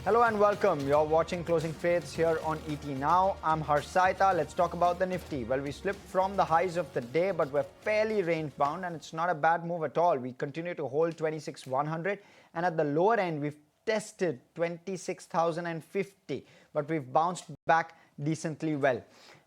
Hello and welcome. You're watching Closing Trades here on ET Now. I'm Harsh Saita. Let's talk about the Nifty. Well, we slipped from the highs of the day, but we're fairly range bound and it's not a bad move at all. We continue to hold 26,100 and at the lower end, we've tested 26,050, but we've bounced back decently well.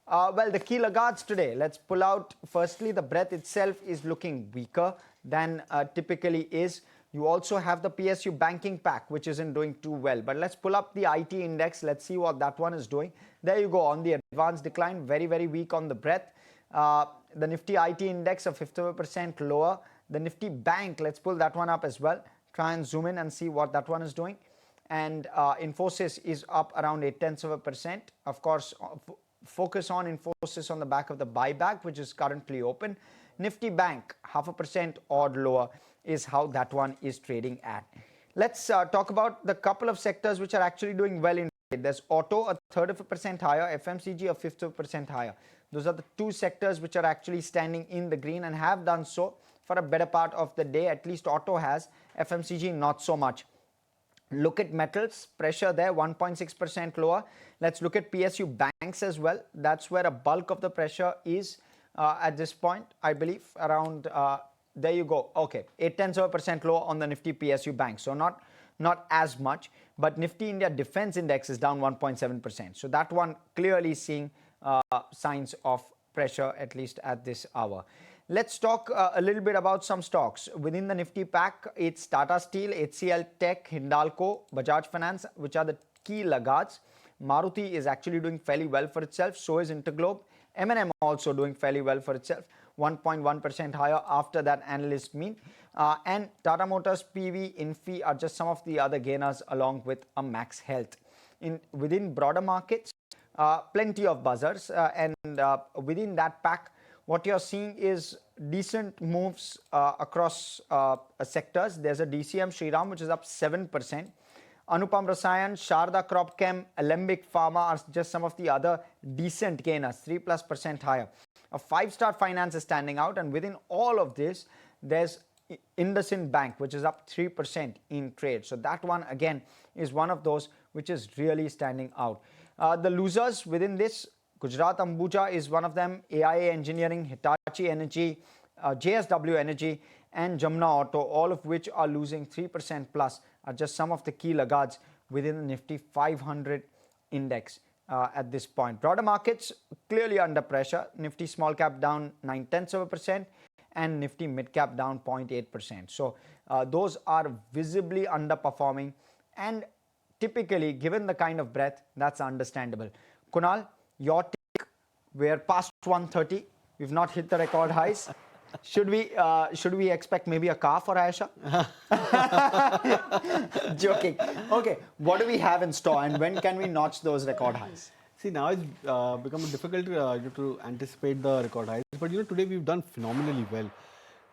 Well, the key laggards today, let's pull out. Firstly, the breadth itself is looking weaker than typically is. You also have the PSU banking pack, which isn't doing too well. But let's pull up the IT index. Let's see what that one is doing. There you go on the advanced decline, very, very weak on the breadth. The Nifty IT index of 50% lower. The Nifty bank, let's pull that one up as well. Try and zoom in and see what that one is doing. And Infosys is up around 0.8%. Of course, focus on Infosys on the back of the buyback, which is currently open. Nifty bank, 0.5% odd lower is how that one is trading at. Let's talk about the couple of sectors which are actually doing well in trade. There's auto, 1/3% higher, FMCG, 1/5% higher. Those are the two sectors which are actually standing in the green and have done so for a better part of the day. At least auto has, FMCG not so much. Look at metals, pressure there, 1.6% lower. Let's look at PSU banks as well. That's where a bulk of the pressure is at this point, I believe, around... there you go. Okay, 0.8% lower on the Nifty PSU bank. So not as much, but Nifty India Defense Index is down 1.7%. So that one clearly seeing signs of pressure, at least at this hour. Let's talk a little bit about some stocks. Within the Nifty pack, it's Tata Steel, HCL Tech, Hindalco, Bajaj Finance, which are the key laggards. Maruti is actually doing fairly well for itself. So is Interglobe. M&M also doing fairly well for itself. 1.1% higher after that analyst meet. And Tata Motors, PV, Infi are just some of the other gainers along with a Max Health. Within broader markets, plenty of buzzers. And within that pack, what you're seeing is decent moves across sectors. There's a DCM Shriram, which is up 7%. Anupam Rasayan, Sharda Cropchem, Alembic Pharma are just some of the other decent gainers, 3+% higher. A 5-star finance is standing out, and within all of this, there's IndusInd Bank, which is up 3% in trade. So that one again is one of those which is really standing out. The losers within this, Gujarat Ambuja is one of them, AIA Engineering, Hitachi Energy, JSW Energy, and Jamna Auto, all of which are losing 3% plus, are just some of the key laggards within the Nifty 500 index. At this point, broader markets clearly under pressure. Nifty small cap down 0.9% and Nifty mid cap down 0.8%. So those are visibly underperforming, and typically, given the kind of breadth, that's understandable. Kunal, your take, we're past 130. We've not hit the record highs. Should we expect maybe a car for Aisha? Joking. Okay, what do we have in store and when can we notch those record highs? See, now it's become difficult to anticipate the record highs. But today we've done phenomenally well.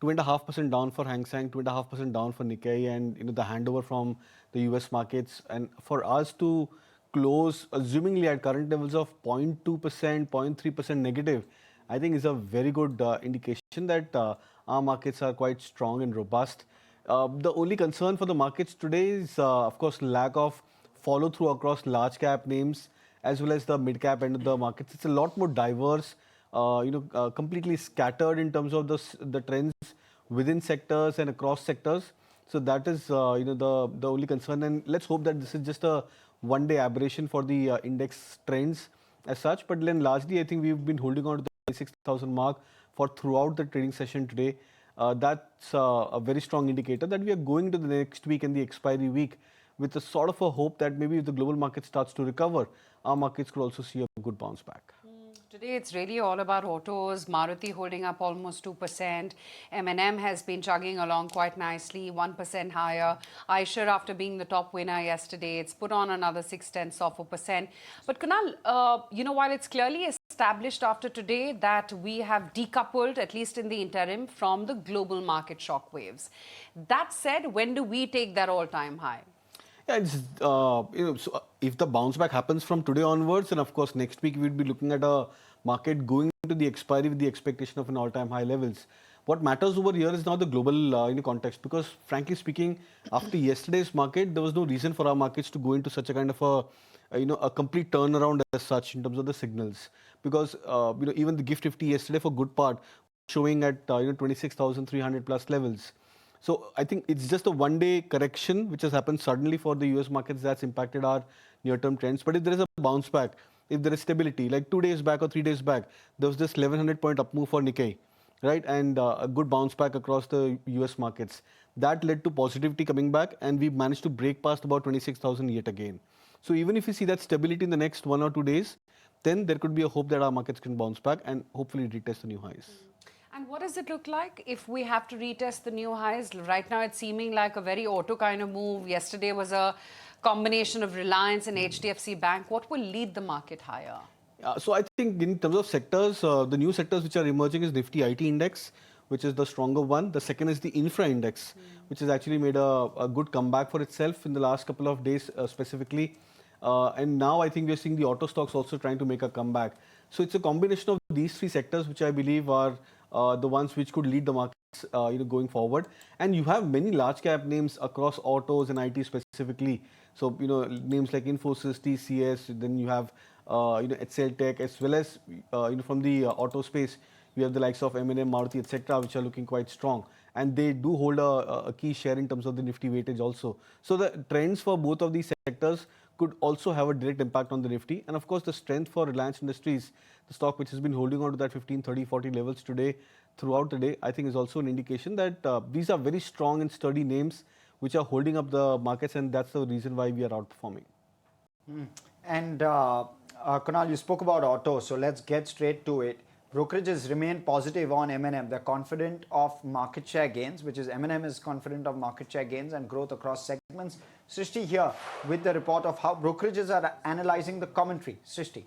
2.5% down for Hang Seng, 2.5% down for Nikkei, and the handover from the US markets. And for us to close, assumingly at current levels of 0.2%, 0.3% negative, I think is a very good indication that our markets are quite strong and robust. The only concern for the markets today is, of course, lack of follow through across large cap names as well as the mid cap end of the markets. It's a lot more diverse, completely scattered in terms of the trends within sectors and across sectors. So that is, the only concern. And let's hope that this is just a one-day aberration for the index trends as such. But then largely, I think we've been holding on to the 26,000 mark for throughout the trading session today. That's a very strong indicator that we are going to the next week and the expiry week with a sort of a hope that maybe if the global market starts to recover, our markets could also see a good bounce back. Today, it's really all about autos. Maruti holding up almost 2%. M&M has been chugging along quite nicely, 1% higher. Eicher, after being the top winner yesterday, it's put on another 0.6%. But Kunal, while it's clearly established after today that we have decoupled, at least in the interim, from the global market shockwaves. That said, when do we take that all-time high? Yeah, it's, so if the bounce back happens from today onwards, then of course next week we'd be looking at a market going into the expiry with the expectation of an all-time high levels. What matters over here is now the global context, because frankly speaking, after yesterday's market, there was no reason for our markets to go into such a kind of a complete turnaround as such in terms of the signals. Because even the gift Nifty yesterday for good part showing at 26,300 plus levels. So I think it's just a one-day correction which has happened suddenly for the US markets that's impacted our near-term trends. But if there is a bounce back, if there is stability, like 2 days back or 3 days back, there was this 1100 point up move for Nikkei, right? And a good bounce back across the US markets. That led to positivity coming back, and we managed to break past about 26,000 yet again. So even if you see that stability in the next 1 or 2 days, then there could be a hope that our markets can bounce back and hopefully retest the new highs. And what does it look like if we have to retest the new highs? Right now, it's seeming like a very auto kind of move. Yesterday was a combination of Reliance and HDFC Bank. What will lead the market higher? So I think in terms of sectors, the new sectors which are emerging is Nifty IT index, which is the stronger one. The second is the infra index, which has actually made a good comeback for itself in the last couple of days specifically. And now I think we're seeing the auto stocks also trying to make a comeback. So it's a combination of these three sectors which I believe are the ones which could lead the markets going forward. And you have many large cap names across autos and IT specifically. So names like Infosys, TCS, then you have HCL Tech, as well as from the auto space, you have the likes of M&M, Maruti, etc., which are looking quite strong, and they do hold a key share in terms of the Nifty weightage also. So the trends for both of these sectors could also have a direct impact on the Nifty, and of course the strength for Reliance Industries, the stock which has been holding on to that 15, 30, 40 levels today throughout the day, I think is also an indication that these are very strong and sturdy names which are holding up the markets, and that's the reason why we are outperforming. And Kunal, you spoke about auto, so let's get straight to it. Brokerages remain positive on M&M. They're confident of market share gains, which is M&M is confident of market share gains and growth across segments. Srishti here with the report of how brokerages are analyzing the commentary. Srishti.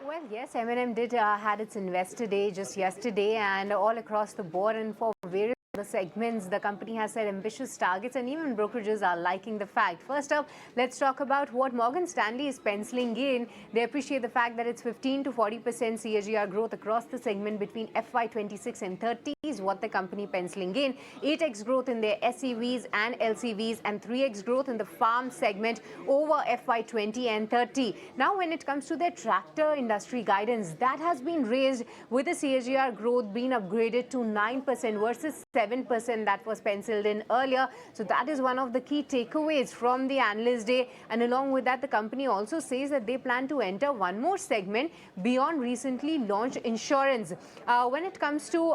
Well, yes, M&M did had its investor day just yesterday, and all across the board and for various other segments, the company has set ambitious targets, and even brokerages are liking the fact. First up, let's talk about what Morgan Stanley is penciling in. They appreciate the fact that it's 15 to 40% CAGR growth across the segment between FY26 and 30 is what the company penciling in. 8x growth in their SEVs and LCVs, and 3x growth in the farm segment over FY20 and 30. Now, when it comes to their tractor industry guidance, that has been raised with the CAGR growth being upgraded to 9% versus 7% that was penciled in earlier. So that is one of the key takeaways from the analyst day. And along with that, the company also says that they plan to enter one more segment beyond recently launched insurance. When it comes to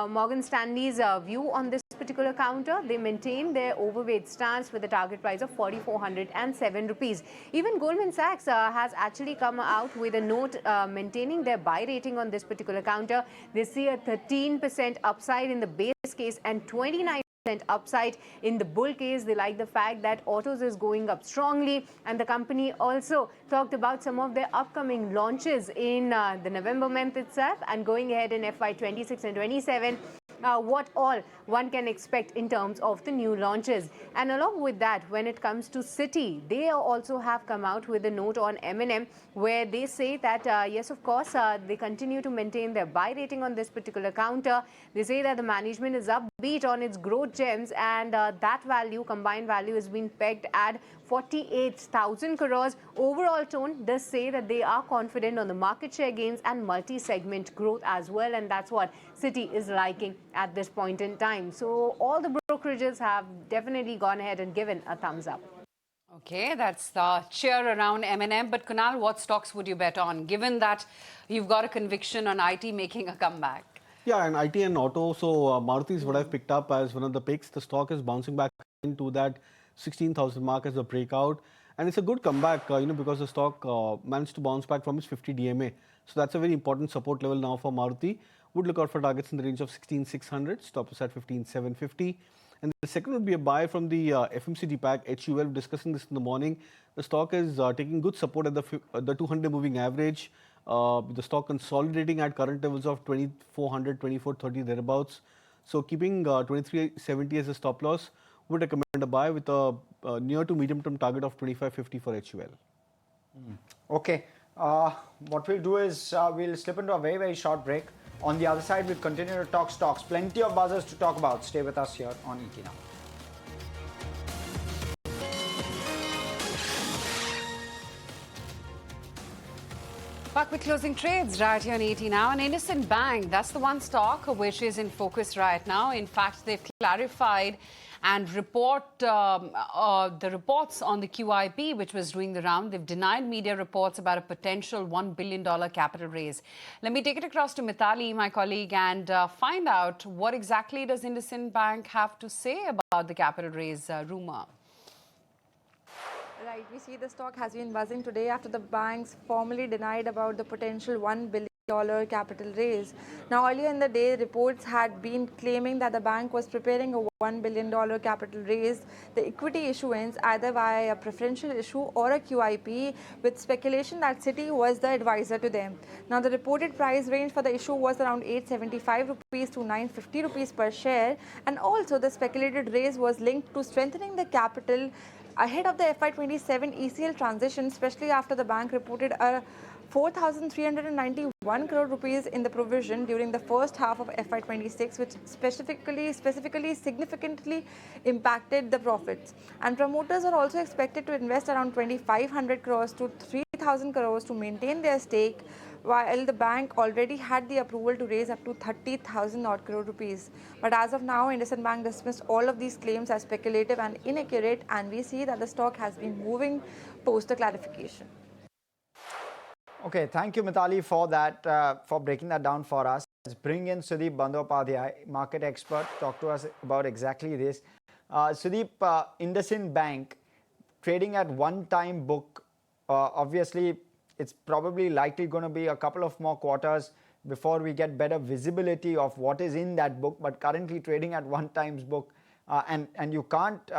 Morgan Stanley's view on this particular counter, they maintain their overweight stance with a target price of 4,407 rupees. Even Goldman Sachs has actually come out with a note maintaining their buy rating on this particular counter. They see a 13% upside in the base case and 29% upside in the bull case. They like the fact that autos is going up strongly, and the company also talked about some of their upcoming launches in the November month itself, and going ahead in FY26 and 27. What all one can expect in terms of the new launches. And along with that, when it comes to Citi, they also have come out with a note on M&M where they say that, yes, of course, they continue to maintain their buy rating on this particular counter. They say that the management is upbeat on its growth gems, and that value, combined value, has been pegged at 48,000 crores. Overall tone does say that they are confident on the market share gains and multi-segment growth as well, and that's what Citi is liking at this point in time. So all the brokerages have definitely gone ahead and given a thumbs up. Okay, that's the cheer around M&M. But Kunal, what stocks would you bet on, given that you've got a conviction on IT making a comeback? Yeah, and IT and auto. So Maruti is what I've picked up as one of the picks. The stock is bouncing back into that 16,000 mark as a breakout. And it's a good comeback, because the stock managed to bounce back from its 50 DMA. So that's a very important support level now for Maruti. Would look out for targets in the range of 16,600, stop us at 15,750. And the second would be a buy from the FMCG pack, HUL. Discussing this in the morning. The stock is taking good support at the 200 moving average. The stock consolidating at current levels of 2,400, 2,430 thereabouts. So keeping 2370 as a stop loss, would recommend a buy with a near to medium term target of 2550 for HUL. Okay. What we'll do is we'll slip into a very, very short break. On the other side, we'll continue to talk stocks. Plenty of buzzers to talk about. Stay with us here on ET Now. Back with closing trades right here on ET Now. And Innocent Bank, that's the one stock which is in focus right now. In fact, they've clarified and the reports on the QIP, which was doing the round. They've denied media reports about a potential $1 billion capital raise. Let me take it across to Mithali, my colleague, and find out what exactly does Innocent Bank have to say about the capital raise rumor. Right, we see the stock has been buzzing today after the banks formally denied about the potential $1 billion capital raise. Now, earlier in the day, reports had been claiming that the bank was preparing a $1 billion capital raise, the equity issuance either via a preferential issue or a QIP, with speculation that Citi was the advisor to them. Now, the reported price range for the issue was around 875 rupees to 950 rupees per share, and also the speculated raise was linked to strengthening the capital ahead of the FY27 ECL transition, especially after the bank reported a 4,391 crore rupees in the provision during the first half of FY26, which specifically significantly impacted the profits. And promoters are also expected to invest around 2,500 crores to 3,000 crores to maintain their stake, while the bank already had the approval to raise up to 30,000 odd crore rupees. But as of now, IndusInd Bank dismissed all of these claims as speculative and inaccurate, and we see that the stock has been moving post the clarification. Okay, thank you, Mithali, for that, for breaking that down for us. Let's bring in Sudeep Bandyopadhyay, market expert, talk to us about exactly this. Sudeep, IndusInd Bank trading at one-time book, obviously, it's probably likely going to be a couple of more quarters before we get better visibility of what is in that book, but currently trading at one times book, and you can't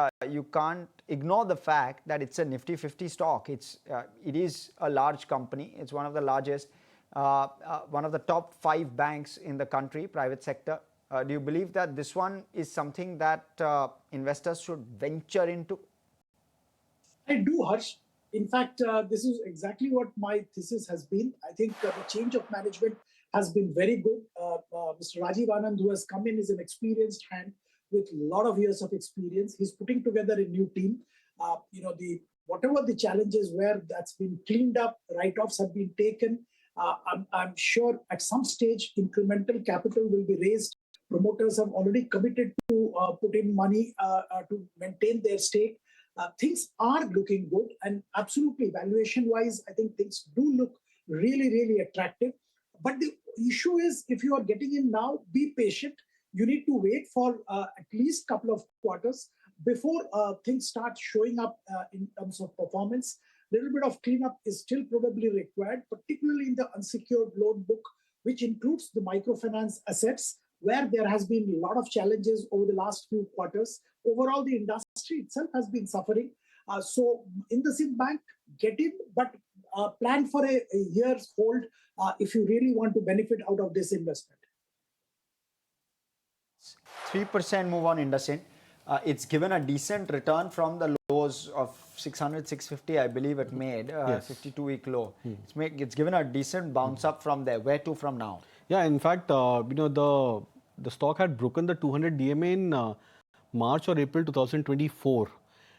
ignore the fact that it's a Nifty 50 stock. It is a large company. It's one of the largest, one of the top 5 banks in the country, private sector. Do you believe that this one is something that investors should venture into? I do, Harsh. In fact, this is exactly what my thesis has been. I think the change of management has been very good. Mr. Rajiv Anand, who has come in, is an experienced hand with a lot of years of experience. He's putting together a new team. Whatever the challenges were, that's been cleaned up, write-offs have been taken. I'm sure at some stage incremental capital will be raised. Promoters have already committed to put in money to maintain their stake. Things are looking good, and absolutely valuation-wise, I think things do look really, really attractive. But the issue is, if you are getting in now, be patient. You need to wait for at least a couple of quarters before things start showing up in terms of performance. A little bit of cleanup is still probably required, particularly in the unsecured loan book, which includes the microfinance assets, where there has been a lot of challenges over the last few quarters. Overall, the industry itself has been suffering. So IndusInd Bank, get in, but plan for a year's hold if you really want to benefit out of this investment. 3% move on IndusInd. It's given a decent return from the lows of 600, 650, I believe it made, Yes. 52-week low. It's given a decent bounce up from there. Where to from now? Yeah, in fact, the stock had broken the 200 DMA in March or April 2024.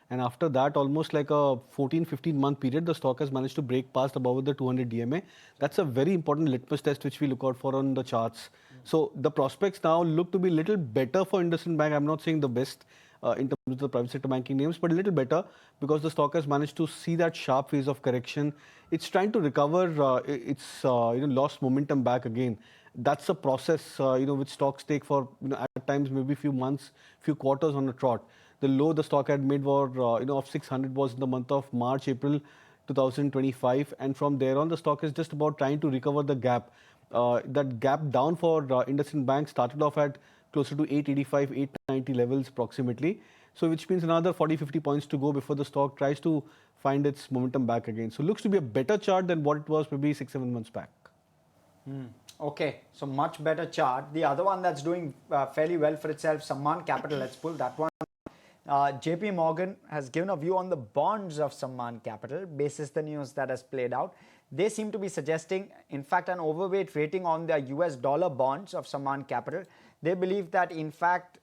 And after that, almost like a 14-15 month period, the stock has managed to break past above the 200 DMA. That's a very important litmus test which we look out for on the charts. So the prospects now look to be a little better for IndusInd Bank. I'm not saying the best in terms of the private sector banking names, but a little better because the stock has managed to see that sharp phase of correction. It's trying to recover its lost momentum back again. That's a process which stocks take for at times maybe few months, few quarters on a trot. The low the stock had made for of 600 was in the month of March, April 2025, and from there on the stock is just about trying to recover the gap. That gap down for IndusInd Bank started off at closer to 885, 890 levels approximately. So which means another 40-50 points to go before the stock tries to find its momentum back again. So looks to be a better chart than what it was maybe 6-7 months back. Okay, so much better chart. The other one that's doing fairly well for itself, Sammaan Capital. Let's pull that one. JP Morgan has given a view on the bonds of Sammaan Capital basis the news that has played out. they seem to be suggesting, in fact, an overweight rating on their US dollar bonds of Sammaan Capital. They believe that, in fact,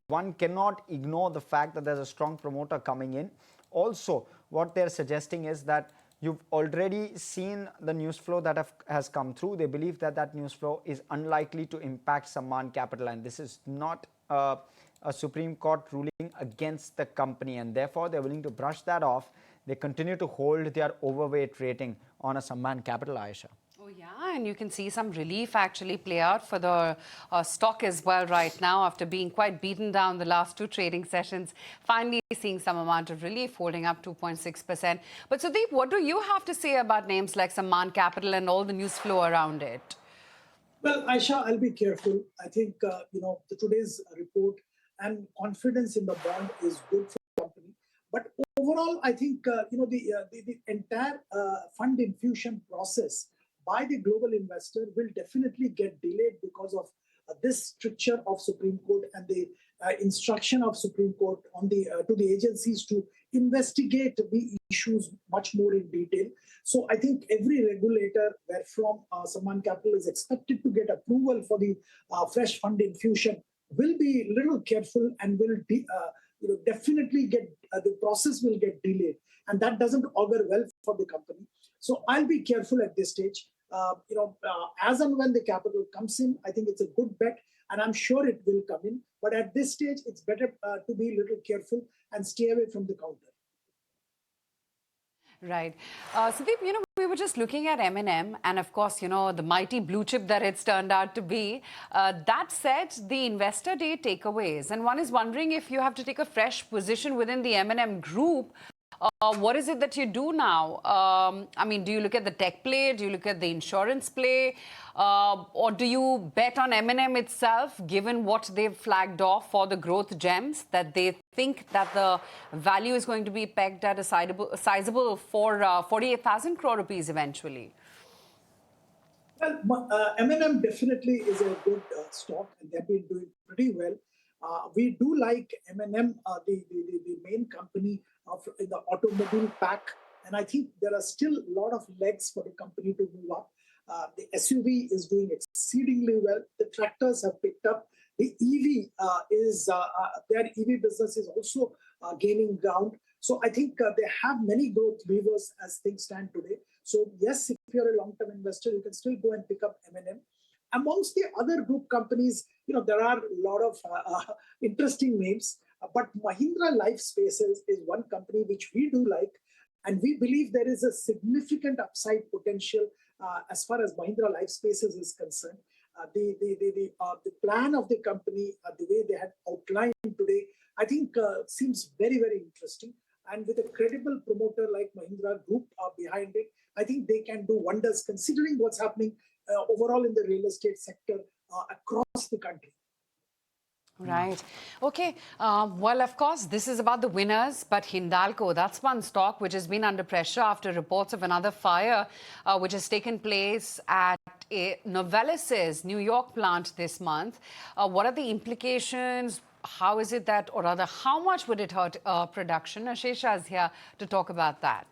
one cannot ignore the fact that there's a strong promoter coming in. Also, what they're suggesting is that you've already seen the news flow that has come through. They believe that that news flow is unlikely to impact Sammaan Capital, and this is not a Supreme Court ruling against the company, and therefore they're willing to brush that off. They continue to hold their overweight rating on a Sammaan Capital, Ayesha. Oh yeah, and you can see some relief actually play out for the stock as well right now after being quite beaten down the last two trading sessions. Finally seeing some amount of relief, holding up 2.6%. But Sudeep, what do you have to say about names like Sammaan Capital and all the news flow around it? Well, Aisha, I'll be careful. I think, today's report and confidence in the bond is good for the company. But overall, I think, the entire fund infusion process by the global investor will definitely get delayed because of this stricture of Supreme Court and the instruction of Supreme Court on to the agencies to investigate the issues much more in detail. So I think every regulator, where from Sammaan Capital is expected to get approval for the fresh fund infusion, will be a little careful and will definitely get the process will get delayed, and that doesn't augur well for the company. So I'll be careful at this stage. As and when the capital comes in, I think it's a good bet, and I'm sure it will come in. But at this stage, it's better to be a little careful and stay away from the counter. Right. Sudeep, we were just looking at M&M and, of course, the mighty blue chip that it's turned out to be. That said, the investor day takeaways, and one is wondering if you have to take a fresh position within the M&M group. What is it that you do now? Do you look at the tech play? Do you look at the insurance play? Or do you bet on M&M itself, given what they've flagged off for the growth gems, that they think that the value is going to be pegged at a sizable for 48,000 crore rupees eventually? Well, M&M definitely is a good stock, and they've been doing pretty well. We do like M&M, the main company in the automobile pack, and I think there are still a lot of legs for the company to move up. The SUV is doing exceedingly well. The tractors have picked up. The their EV business is also gaining ground. So I think they have many growth levers as things stand today. So yes, if you're a long-term investor, you can still go and pick up M&M. Amongst the other group companies, there are a lot of interesting names, but Mahindra Life Spaces is one company which we do like, and we believe there is a significant upside potential as far as Mahindra Life Spaces is concerned. The plan of the company, the way they had outlined today, I think seems very, very interesting. And with a credible promoter like Mahindra Group behind it, I think they can do wonders considering what's happening overall in the real estate sector across the country. Right. Okay. Well, of course, this is about the winners, but Hindalco, that's one stock which has been under pressure after reports of another fire which has taken place at Novelis's New York plant this month. What are the implications? How is it that, or rather, how much would it hurt production? Ashesha is here to talk about that.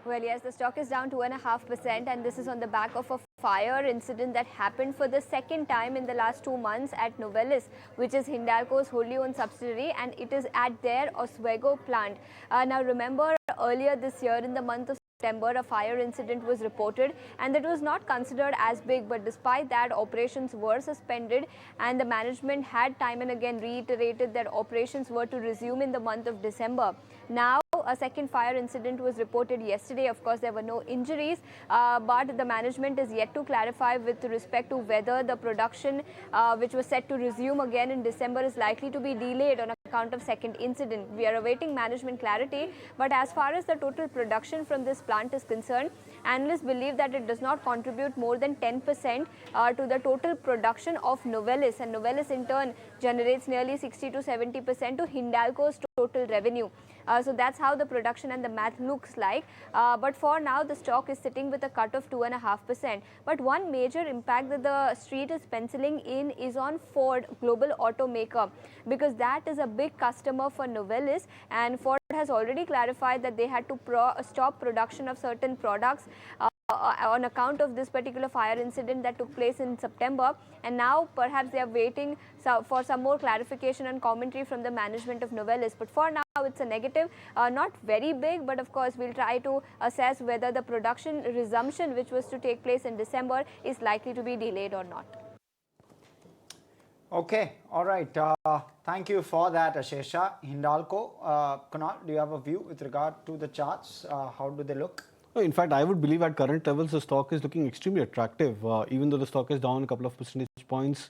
Well, yes, the stock is down 2.5%, and this is on the back of a fire incident that happened for the second time in the last 2 months at Novelis, which is Hindalco's wholly owned subsidiary, and it is at their Oswego plant. Now, remember, earlier this year in the month of September, a fire incident was reported, and that was not considered as big, but despite that, operations were suspended, and the management had time and again reiterated that operations were to resume in the month of December. Now, a second fire incident was reported yesterday. Of course, there were no injuries, but the management is yet to clarify with respect to whether the production, which was set to resume again in December, is likely to be delayed on account of second incident. We are awaiting management clarity, but as far as the total production from this plant is concerned, analysts believe that it does not contribute more than 10% to the total production of Novelis, and Novelis in turn generates nearly 60 to 70% to Hindalco's total revenue. So that's how the production and the math looks like. But for now, the stock is sitting with a cut of 2.5%. But one major impact that the street is penciling in is on Ford, global automaker, because that is a big customer for Novelis, and Ford has already clarified that they had to stop production of certain products on account of this particular fire incident that took place in September, and now perhaps they are waiting for some more clarification and commentary from the management of Novelis. But for now, it's a negative, not very big, but of course we'll try to assess whether the production resumption, which was to take place in December, is likely to be delayed or not. Okay, all right. Thank you for that, Ashesha. Hindalco, Kunal, do you have a view with regard to the charts? How do they look? In fact, I would believe at current levels, the stock is looking extremely attractive. Even though the stock is down a couple of percentage points,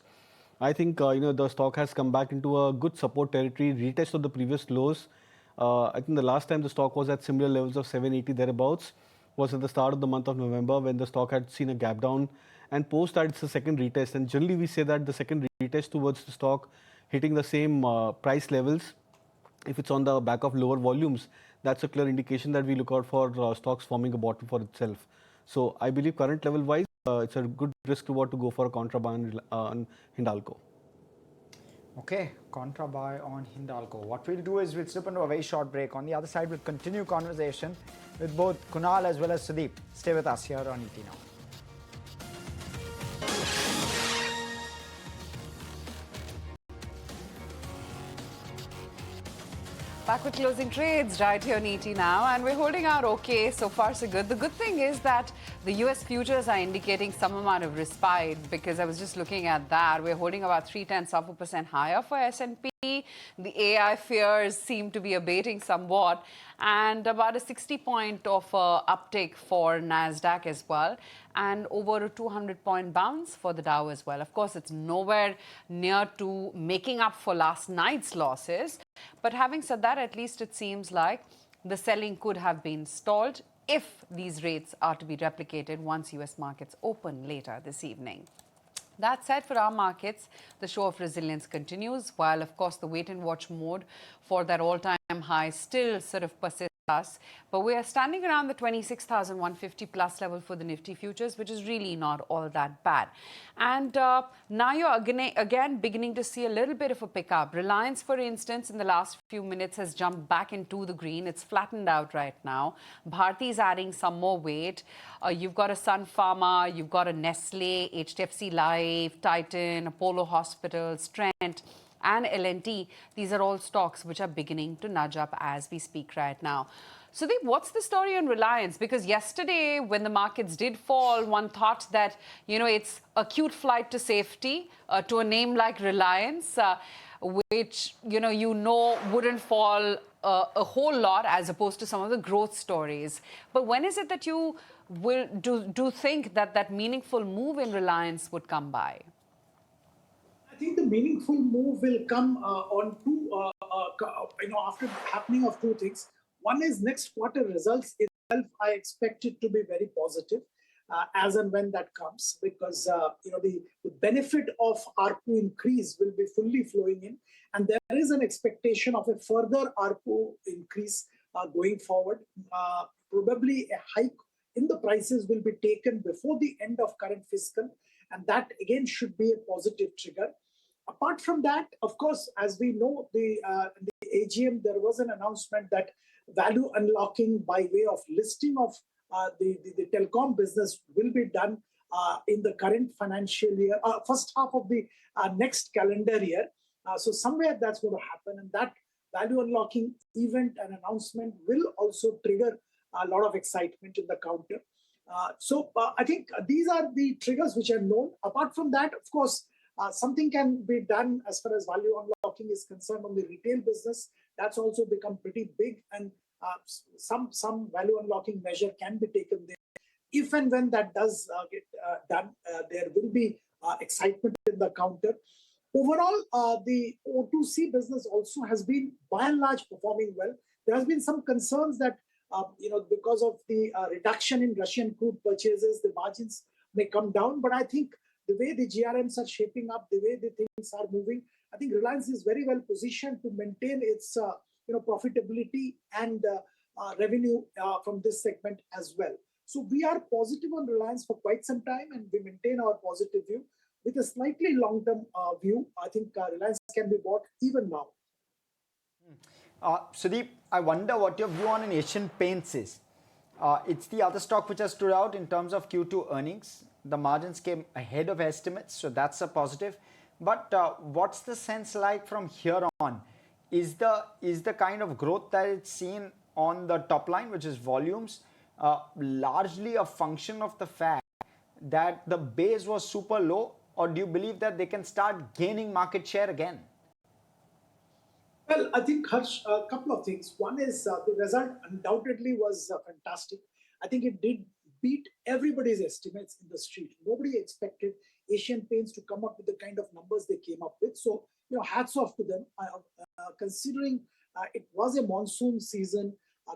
I think the stock has come back into a good support territory, retest of the previous lows. I think the last time the stock was at similar levels of 780 thereabouts was at the start of the month of November, when the stock had seen a gap down, and post that it's a second retest. And generally we say that the second retest towards the stock hitting the same price levels, if it's on the back of lower volumes, that's a clear indication that we look out for stocks forming a bottom for itself. So I believe current level wise, it's a good risk reward to go for a contra buy on Hindalco. Okay, contra buy on Hindalco. What we'll do is we'll slip into a very short break. On the other side, we'll continue conversation with both Kunal as well as Sudeep. Stay with us here on ET Now. Back with closing trades right here on ET Now, and we're holding out okay. So far, so good. The good thing is that the US futures are indicating some amount of respite, because I was just looking at that. We're holding about 0.3% higher for S&P. The AI fears seem to be abating somewhat, and about a 60-point of uptake for NASDAQ as well, and over a 200-point bounce for the Dow as well. Of course, it's nowhere near to making up for last night's losses. But having said that, at least it seems like the selling could have been stalled if these rates are to be replicated once US markets open later this evening. That said, for our markets, the show of resilience continues, while, of course, the wait-and-watch mode for that all-time high still sort of persists us. But we are standing around the 26,150 plus level for the Nifty futures, which is really not all that bad. And now you're again beginning to see a little bit of a pickup. Reliance, for instance, in the last few minutes has jumped back into the green. It's flattened out right now. Bharti is adding some more weight. You've got a Sun Pharma, you've got a Nestle, HDFC Life, Titan, Apollo Hospitals, Trent, and L&T. These are all stocks which are beginning to nudge up as we speak right now. Sudeep, what's the story on Reliance? Because yesterday, when the markets did fall, one thought that, it's a cute flight to safety to a name like Reliance, which, wouldn't fall a whole lot as opposed to some of the growth stories. But when is it that you will do think that that meaningful move in Reliance would come by? I think the meaningful move will come on two, after happening of two things. One is next quarter results itself. I expect it to be very positive as and when that comes, because the benefit of ARPU increase will be fully flowing in, and there is an expectation of a further ARPU increase going forward. Probably a hike in the prices will be taken before the end of current fiscal, and that again should be a positive trigger. Apart from that, of course, as we know, the AGM, there was an announcement that value unlocking by way of listing of the telecom business will be done in the current financial year, first half of the next calendar year. So somewhere that's going to happen, and that value unlocking event and announcement will also trigger a lot of excitement in the counter. So I think these are the triggers which are known. Apart from that, of course, something can be done as far as value unlocking is concerned on the retail business. That's also become pretty big, and some value unlocking measure can be taken there. If and when that does get done, there will be excitement in the counter. Overall, the O2C business also has been by and large performing well. There has been some concerns that because of the reduction in Russian crude purchases, the margins may come down. But I think the way the GRMs are shaping up, the way the things are moving, I think Reliance is very well positioned to maintain its profitability and revenue from this segment as well. So we are positive on Reliance for quite some time, and we maintain our positive view with a slightly long-term view. I think Reliance can be bought even now. Sudeep, I wonder what your view on an Asian Paints is. It's the other stock which has stood out in terms of Q2 earnings. The margins came ahead of estimates, so that's a positive. But what's the sense like from here on? Is the kind of growth that it's seen on the top line, which is volumes, largely a function of the fact that the base was super low, or do you believe that they can start gaining market share again? Well, I think, Harsh, a couple of things. One is the result undoubtedly was fantastic. I think it did beat everybody's estimates in the street. Nobody expected Asian Paints to come up with the kind of numbers they came up with. So, hats off to them. Considering it was a monsoon season,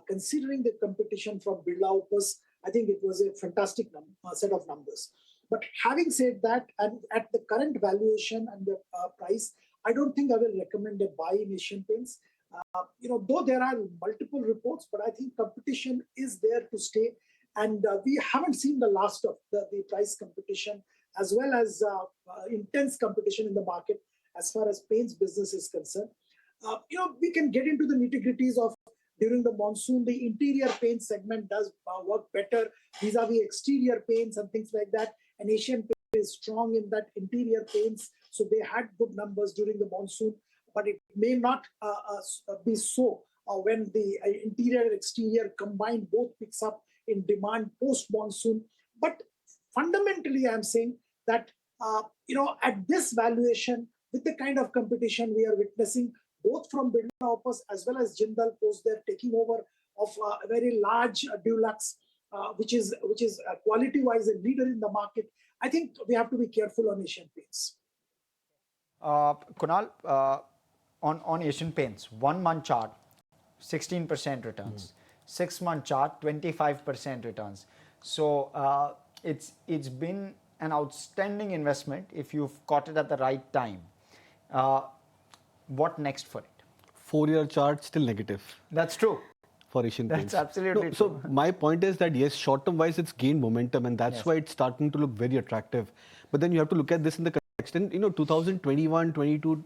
considering the competition from Birla Opus, I think it was a fantastic set of numbers. But having said that, and at the current valuation and the price, I don't think I will recommend a buy in Asian Paints. Though there are multiple reports, but I think competition is there to stay. And we haven't seen the last of the price competition, as well as intense competition in the market as far as paints business is concerned. We can get into the nitty-gritties of during the monsoon, the interior paint segment does work better vis-a-vis exterior paints and things like that. And Asian Paints is strong in that interior paints. So they had good numbers during the monsoon, but it may not be so when the interior and exterior combined both picks up in demand post-monsoon. But fundamentally, I'm saying that, at this valuation, with the kind of competition we are witnessing, both from Birla Opus as well as Jindal post their taking over of a very large Dulux, which is quality-wise a leader in the market, I think we have to be careful on Asian Paints. Kunal, on Asian Paints, 1 month chart, 16% returns. 6 month chart, 25% returns. So it's been an outstanding investment if you've caught it at the right time. What next for it? 4-year chart still negative. That's true. For Asian Paints. That's absolutely true. So my point is that yes, short-term wise, it's gained momentum, and that's why it's starting to look very attractive. But then you have to look at this in the context. And 2021, 22,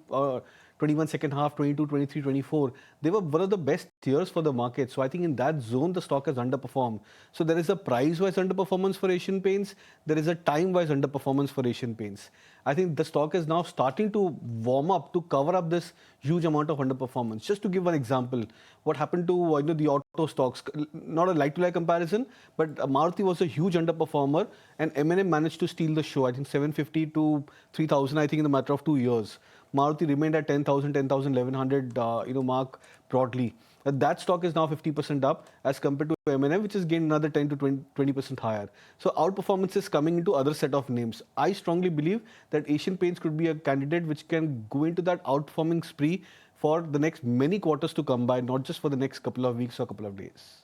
21 second half, 22, 23, 24, they were one of the best years for the market. So I think in that zone, the stock has underperformed. So there is a price-wise underperformance for Asian Paints. There is a time-wise underperformance for Asian Paints. I think the stock is now starting to warm up to cover up this huge amount of underperformance. Just to give one example, what happened to the auto stocks, not a like-to-like comparison, but Maruti was a huge underperformer, and M&M managed to steal the show. I think 750 to 3,000, I think in a matter of 2 years. Maruti remained at 10,000, 1100 mark broadly. That stock is now 50% up as compared to M&M, which has gained another 10 to 20% higher. So outperformance is coming into other set of names. I strongly believe that Asian Paints could be a candidate which can go into that outperforming spree for the next many quarters to come by, not just for the next couple of weeks or couple of days.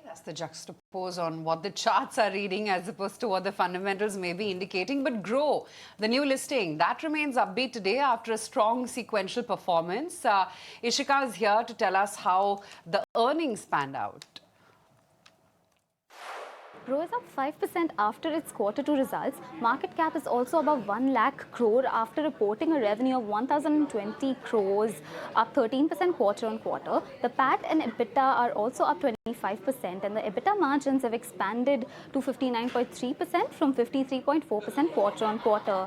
That's the juxtapose on what the charts are reading as opposed to what the fundamentals may be indicating. But Grow, the new listing, that remains upbeat today after a strong sequential performance. Ishika is here to tell us how the earnings panned out. Grow is up 5% after its quarter 2 results. Market cap is also above 1 lakh crore after reporting a revenue of 1,020 crores, up 13% quarter on quarter. The PAT and EBITDA are also up 25%, and the EBITDA margins have expanded to 59.3% from 53.4% quarter on quarter.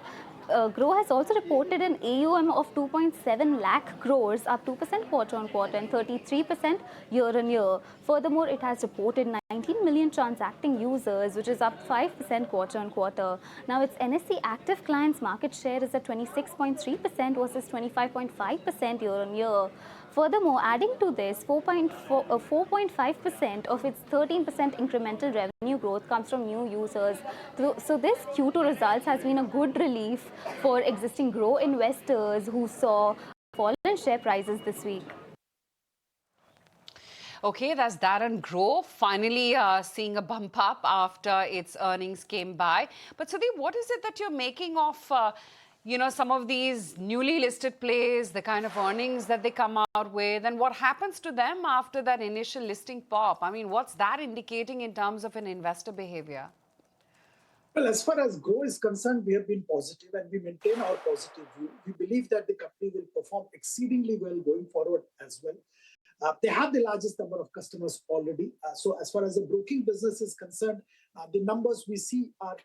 Grow has also reported an AUM of 2.7 lakh crores, up 2% quarter on quarter and 33% year on year. Furthermore, it has reported 19 million transacting users, which is up 5% quarter on quarter. Now, its NSE active clients market share is at 26.3% versus 25.5% year on year. Furthermore, adding to this, 4.5% of its 13% incremental revenue growth comes from new users. So this Q2 results has been a good relief for existing Grow investors who saw fall in share prices this week. Okay, that's that on Grow, finally seeing a bump up after its earnings came by. But Sudeep, what is it that you're making of some of these newly listed plays, the kind of earnings that they come out with, and what happens to them after that initial listing pop? I mean, what's that indicating in terms of an investor behavior? Well, as far as Grow is concerned, we have been positive and we maintain our positive view. We believe that the company will perform exceedingly well going forward as well. They have the largest number of customers already. So as far as the broking business is concerned, the numbers we see are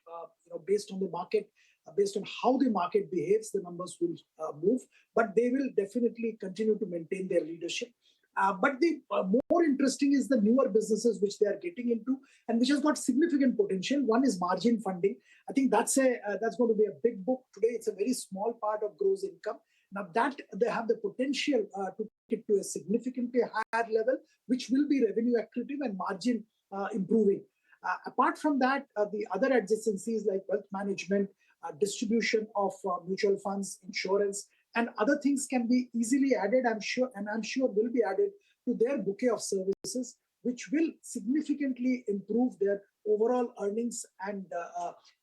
based on the market, based on how the market behaves, the numbers will move, but they will definitely continue to maintain their leadership. But the more interesting is the newer businesses which they are getting into and which has got significant potential. One is margin funding. I think that's going to be a big book. Today, it's a very small part of Grow's income. Now that they have the potential to take it to a significantly higher level, which will be revenue accretive and margin improving. Apart from that, the other adjacencies like wealth management, distribution of mutual funds, insurance, and other things can be easily added, I'm sure will be added to their bouquet of services, which will significantly improve their overall earnings and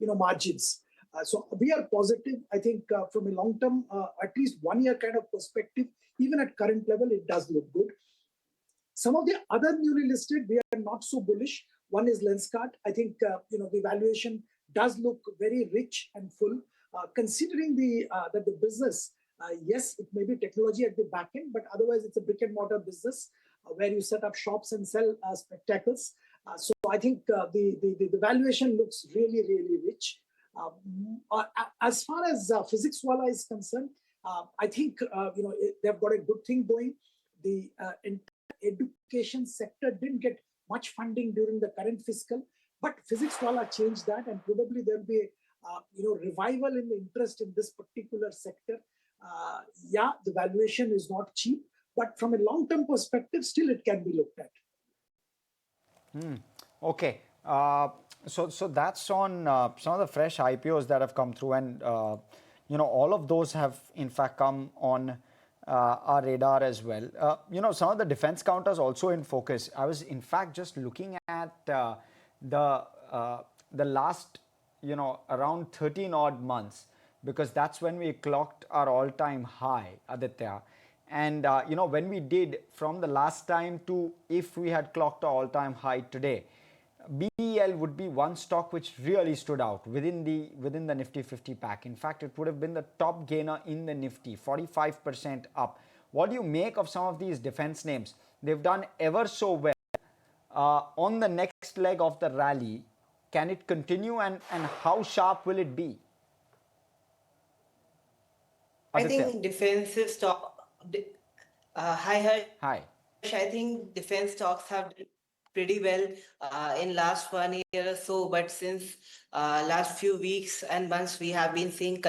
margins. So we are positive. I think from a long-term, at least 1 year kind of perspective, even at current level, it does look good. Some of the other newly listed, we are not so bullish. One is Lenskart. I think the valuation does look very rich and full, considering that the business. Yes, it may be technology at the back end, but otherwise it's a brick and mortar business where you set up shops and sell spectacles. So I think the valuation looks really, really rich. As far as Physics Wala is concerned, I think they've got a good thing going. The education sector didn't get much funding during the current fiscal, but Physics Wala changed that, and probably there'll be revival in the interest in this particular sector. The valuation is not cheap, but from a long-term perspective, still it can be looked at. Okay. So that's on some of the fresh IPOs that have come through, and all of those have in fact come on our radar as well. Some of the defense counters also in focus. I was in fact just looking at the last around 13 odd months, because that's when we clocked our all-time high, Aditya. And when we did from the last time to if we had clocked our all-time high today, BEL would be one stock which really stood out within the Nifty 50 pack. In fact, it would have been the top gainer in the Nifty, 45% up. What do you make of some of these defense names? They've done ever so well. On the next leg of the rally, can it continue, and how sharp will it be? Aditya. I think defensive stock. Hi. Hi. I think defense stocks have done pretty well in last 1 year or so, but since last few weeks and months, we have been seeing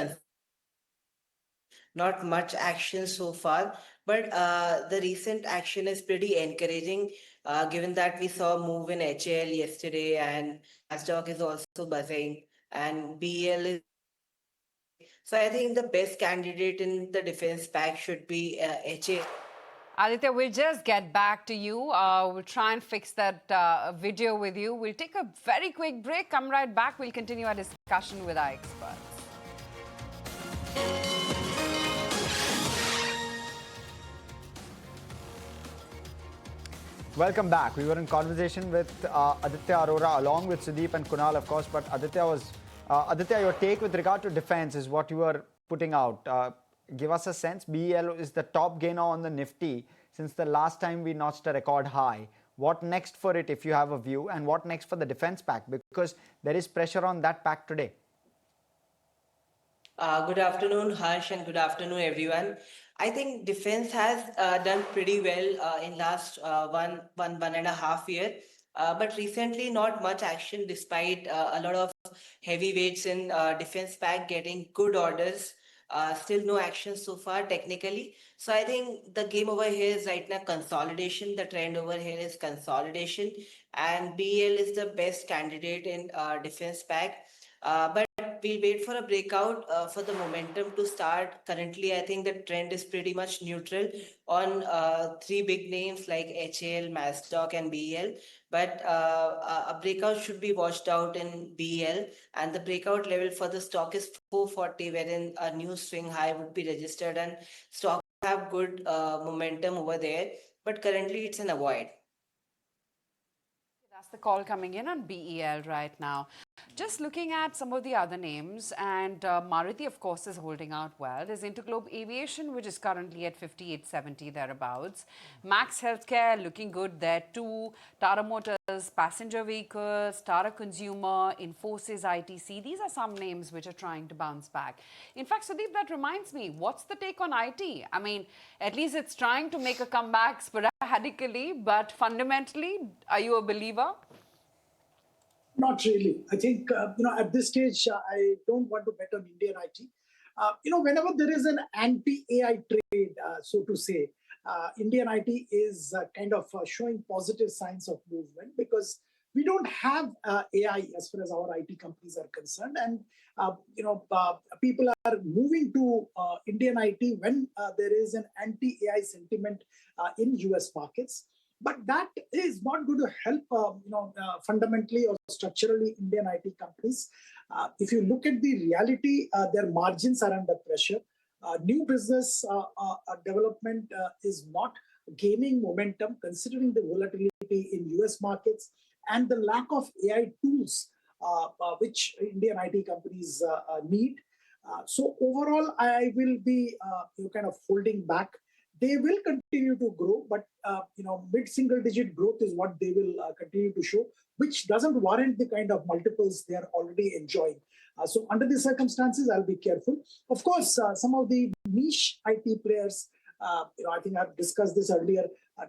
not much action so far. But the recent action is pretty encouraging, given that we saw a move in HAL yesterday, and stock is also buzzing, and BEL is. So I think the best candidate in the defense pack should be HAL. Aditya, we'll just get back to you. We'll try and fix that video with you. We'll take a very quick break, come right back. We'll continue our discussion with our experts. Welcome back. We were in conversation with Aditya Arora along with Sudeep and Kunal, of course, but Aditya, your take with regard to defense is what you were putting out. Give us a sense. BEL is the top gainer on the Nifty since the last time we notched a record high. What next for it, if you have a view, and what next for the defense pack? Because there is pressure on that pack today. Good afternoon, Harsh, and good afternoon, everyone. I think defense has done pretty well in last one and a half year. But recently, not much action despite a lot of heavyweights in defense pack getting good orders. Still no action so far technically. So I think the game over here is right now consolidation. The trend over here is consolidation. And BEL is the best candidate in defense pack. But but we'll wait for a breakout for the momentum to start. Currently, I think the trend is pretty much neutral on three big names like HAL, Masdaq, and BEL. But a breakout should be watched out in BEL, and the breakout level for the stock is 440, wherein a new swing high would be registered, and stock have good momentum over there. But currently, it's an avoid. That's the call coming in on BEL right now. Just looking at some of the other names, and Maruti, of course, is holding out well. There's Interglobe Aviation, which is currently at 58.70 thereabouts. Max Healthcare looking good there too. Tata Motors, passenger vehicles, Tata Consumer, Infosys, ITC. These are some names which are trying to bounce back. In fact, Sudeep, that reminds me, what's the take on IT? I mean, at least it's trying to make a comeback sporadically, but fundamentally, are you a believer? Not really. I think, at this stage, I don't want to bet on Indian IT. Whenever there is an anti-AI trade, so to say, Indian IT is kind of showing positive signs of movement because we don't have AI as far as our IT companies are concerned. And, people are moving to Indian IT when there is an anti-AI sentiment in US markets. But that is not going to help, fundamentally or structurally Indian IT companies. If you look at the reality, their margins are under pressure. New business development is not gaining momentum considering the volatility in US markets and the lack of AI tools which Indian IT companies need. So overall, I will be kind of holding back. They will continue to grow, but mid-single-digit growth is what they will continue to show, which doesn't warrant the kind of multiples they are already enjoying. So under these circumstances, I'll be careful. Of course, some of the niche IT players, I think I've discussed this earlier,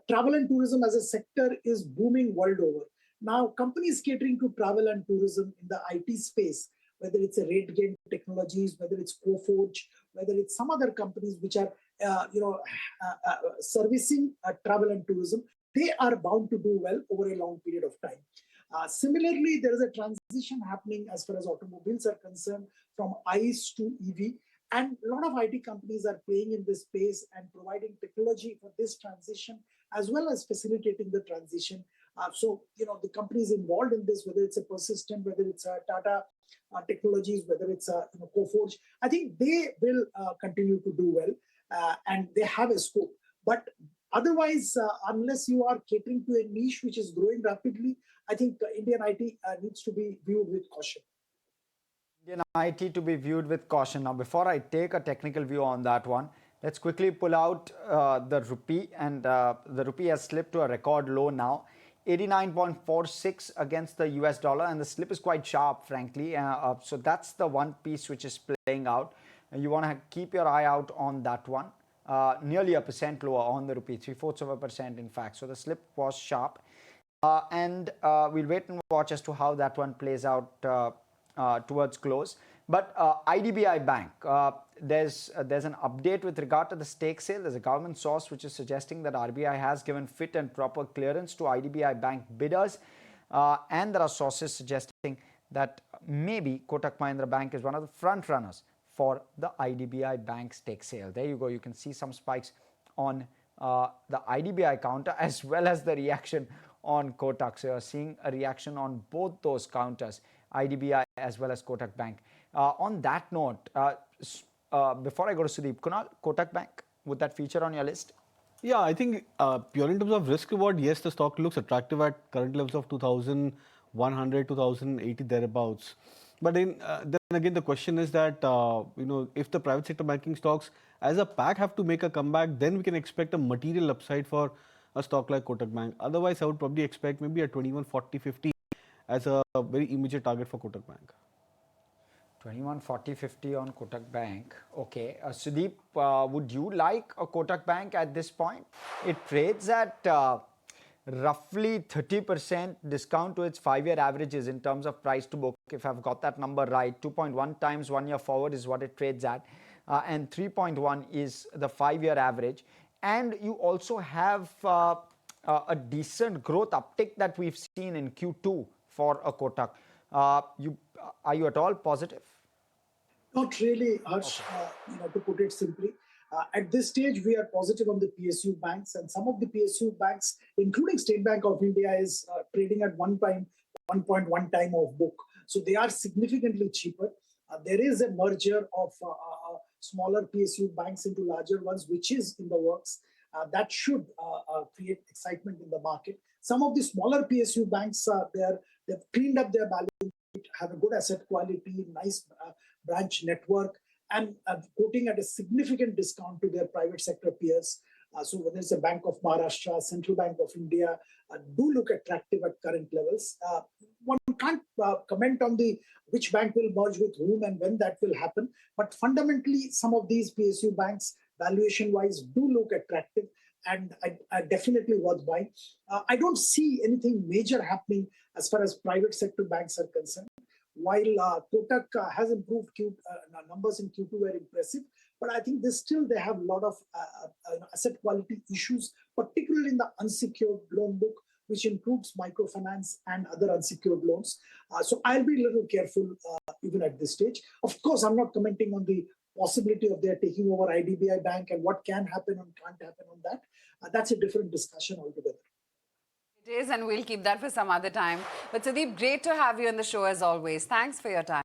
travel and tourism as a sector is booming world over. Now, companies catering to travel and tourism in the IT space, whether it's a RateGain Technologies, whether it's Coforge, whether it's some other companies which are servicing travel and tourism, they are bound to do well over a long period of time. Similarly, there is a transition happening as far as automobiles are concerned from ICE to EV. And a lot of IT companies are playing in this space and providing technology for this transition, as well as facilitating the transition. So, the companies involved in this, whether it's a Persistent, whether it's a Tata Technologies, whether it's a Coforge, I think they will continue to do well and they have a scope. But otherwise, unless you are catering to a niche which is growing rapidly, I think Indian IT needs to be viewed with caution. Indian IT to be viewed with caution. Now, before I take a technical view on that one, let's quickly pull out the rupee, and the rupee has slipped to a record low now. 89.46 against the US dollar, and the slip is quite sharp, frankly. So that's the one piece which is playing out. And you want to keep your eye out on that one. Nearly 1% lower on the rupee, 0.75% in fact. So the slip was sharp. And we'll wait and watch as to how that one plays out towards close. But IDBI Bank, there's an update with regard to the stake sale. There's a government source which is suggesting that RBI has given fit and proper clearance to IDBI Bank bidders. And there are sources suggesting that maybe Kotak Mahindra Bank is one of the front runners for the IDBI Bank stake sale. There you go. You can see some spikes on the IDBI counter as well as the reaction on Kotak. So you're seeing a reaction on both those counters, IDBI as well as Kotak Bank. On that note, before I go to Sudeep, Kunal, Kotak Bank, would that feature on your list? Yeah, I think purely in terms of risk reward, yes, the stock looks attractive at current levels of 2,100, 2,080 thereabouts. But then again, the question is that, if the private sector banking stocks as a pack have to make a comeback, then we can expect a material upside for a stock like Kotak Bank. Otherwise, I would probably expect maybe a 2140-50 as a very immediate target for Kotak Bank. 2140-50 on Kotak Bank. Okay. Sudeep, would you like a Kotak Bank at this point? It trades at roughly 30% discount to its 5-year averages in terms of price to book. If I've got that number right, 2.1 times 1 year forward is what it trades at. And 3.1 is the 5-year average. And you also have a decent growth uptick that we've seen in Q2 for a Kotak. Are you at all positive? Not really, Harsh, to put it simply. At this stage, we are positive on the PSU banks, and some of the PSU banks, including State Bank of India, is trading at 1.1 time of book. So they are significantly cheaper. There is a merger of smaller PSU banks into larger ones, which is in the works. That should create excitement in the market. Some of the smaller PSU banks, they've cleaned up their balance sheet, have a good asset quality, nice branch network, and quoting at a significant discount to their private sector peers. So whether it's a Bank of Maharashtra, Central Bank of India, do look attractive at current levels. One can't comment on the which bank will merge with whom and when that will happen, but fundamentally, some of these PSU banks, valuation-wise, do look attractive and are definitely worth buying. I don't see anything major happening as far as private sector banks are concerned. While Kotak has improved, numbers in Q2 were impressive, but I think they have a lot of asset quality issues, particularly in the unsecured loan book, which includes microfinance and other unsecured loans. So I'll be a little careful even at this stage. Of course, I'm not commenting on the possibility of their taking over IDBI Bank and what can happen and can't happen on that. That's a different discussion altogether. It is, and we'll keep that for some other time. But Sudeep, great to have you on the show as always. Thanks for your time.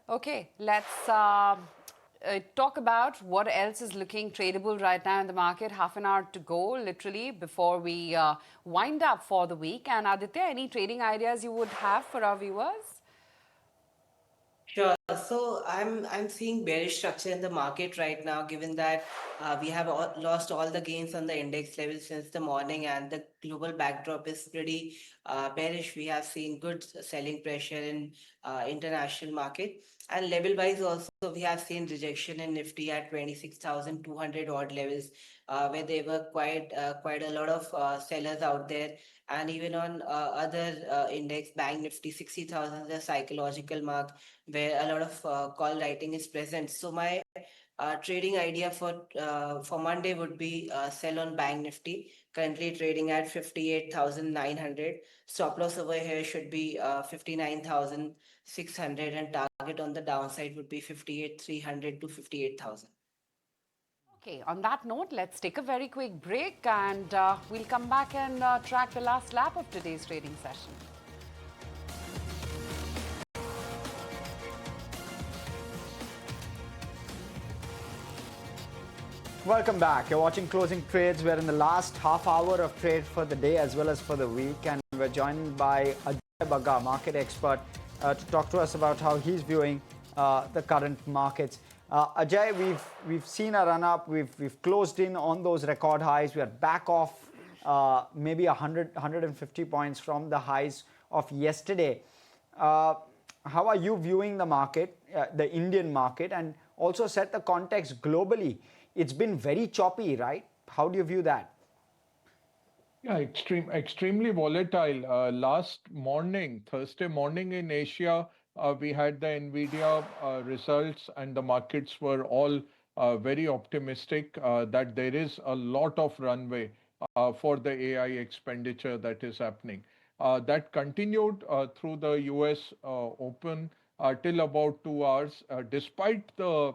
Okay, let's talk about what else is looking tradable right now in the market. Half an hour to go, literally, before we wind up for the week. And Aditya, any trading ideas you would have for our viewers? Sure. So I'm seeing bearish structure in the market right now, given that we have lost all the gains on the index level since the morning, and the global backdrop is pretty bearish. We have seen good selling pressure in international market, and level wise also we have seen rejection in Nifty at 26,200 odd levels, where there were quite a lot of sellers out there, and even on other index, Bank Nifty 60,000 is a psychological mark where a lot of call writing is present. So my trading idea for Monday would be sell on Bank Nifty, currently trading at 58,900. Stop loss over here should be 59,600, and target on the downside would be 58,300 to 58,000. Okay, on that note, let's take a very quick break and we'll come back and track the last lap of today's trading session. Welcome back. You're watching Closing Trades. We're in the last half hour of trade for the day as well as for the week, and we're joined by Ajay Bagga, market expert, to talk to us about how he's viewing the current markets. Ajay, we've seen a run up. We've closed in on those record highs. We are back off maybe 150 points from the highs of yesterday. How are you viewing the market, the Indian market, and also set the context globally? It's been very choppy, right? How do you view that? Yeah, extremely volatile. Last morning, Thursday morning in Asia, we had the Nvidia results, and the markets were all very optimistic that there is a lot of runway for the AI expenditure that is happening. That continued through the US Open till about 2 hours, despite the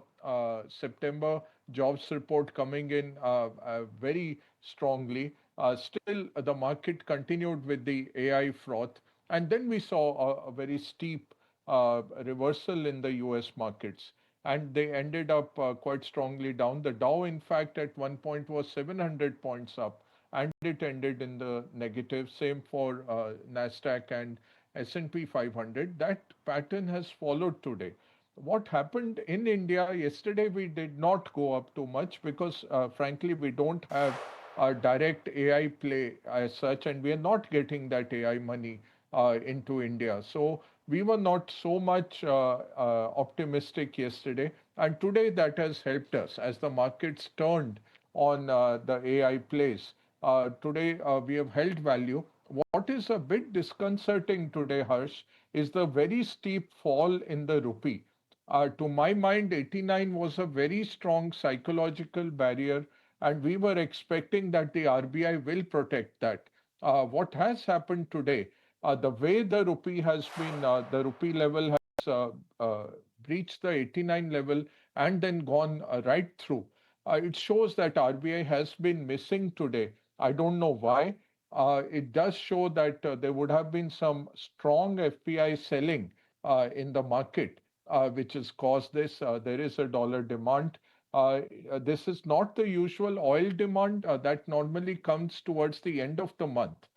September jobs report coming in very strongly. Still, the market continued with the AI froth. And then we saw a very steep reversal in the US markets. And they ended up quite strongly down. The Dow, in fact, at one point was 700 points up, and it ended in the negative. Same for Nasdaq and S&P 500. That pattern has followed today. What happened in India yesterday, we did not go up too much because, frankly, we don't have a direct AI play as such, and we are not getting that AI money into India. So we were not so much optimistic yesterday, and today that has helped us as the markets turned on the AI plays. Today we have held value. What is a bit disconcerting today, Harsh, is the very steep fall in the rupee. To my mind, 89 was a very strong psychological barrier, and we were expecting that the RBI will protect that. What has happened today, the way the rupee has been, the rupee level has uh, breached the 89 level and then gone right through. It shows that RBI has been missing today. I don't know why. It does show that there would have been some strong FPI selling in the market, which has caused this. There is a dollar demand. This is not the usual oil demand that normally comes towards the end of the month.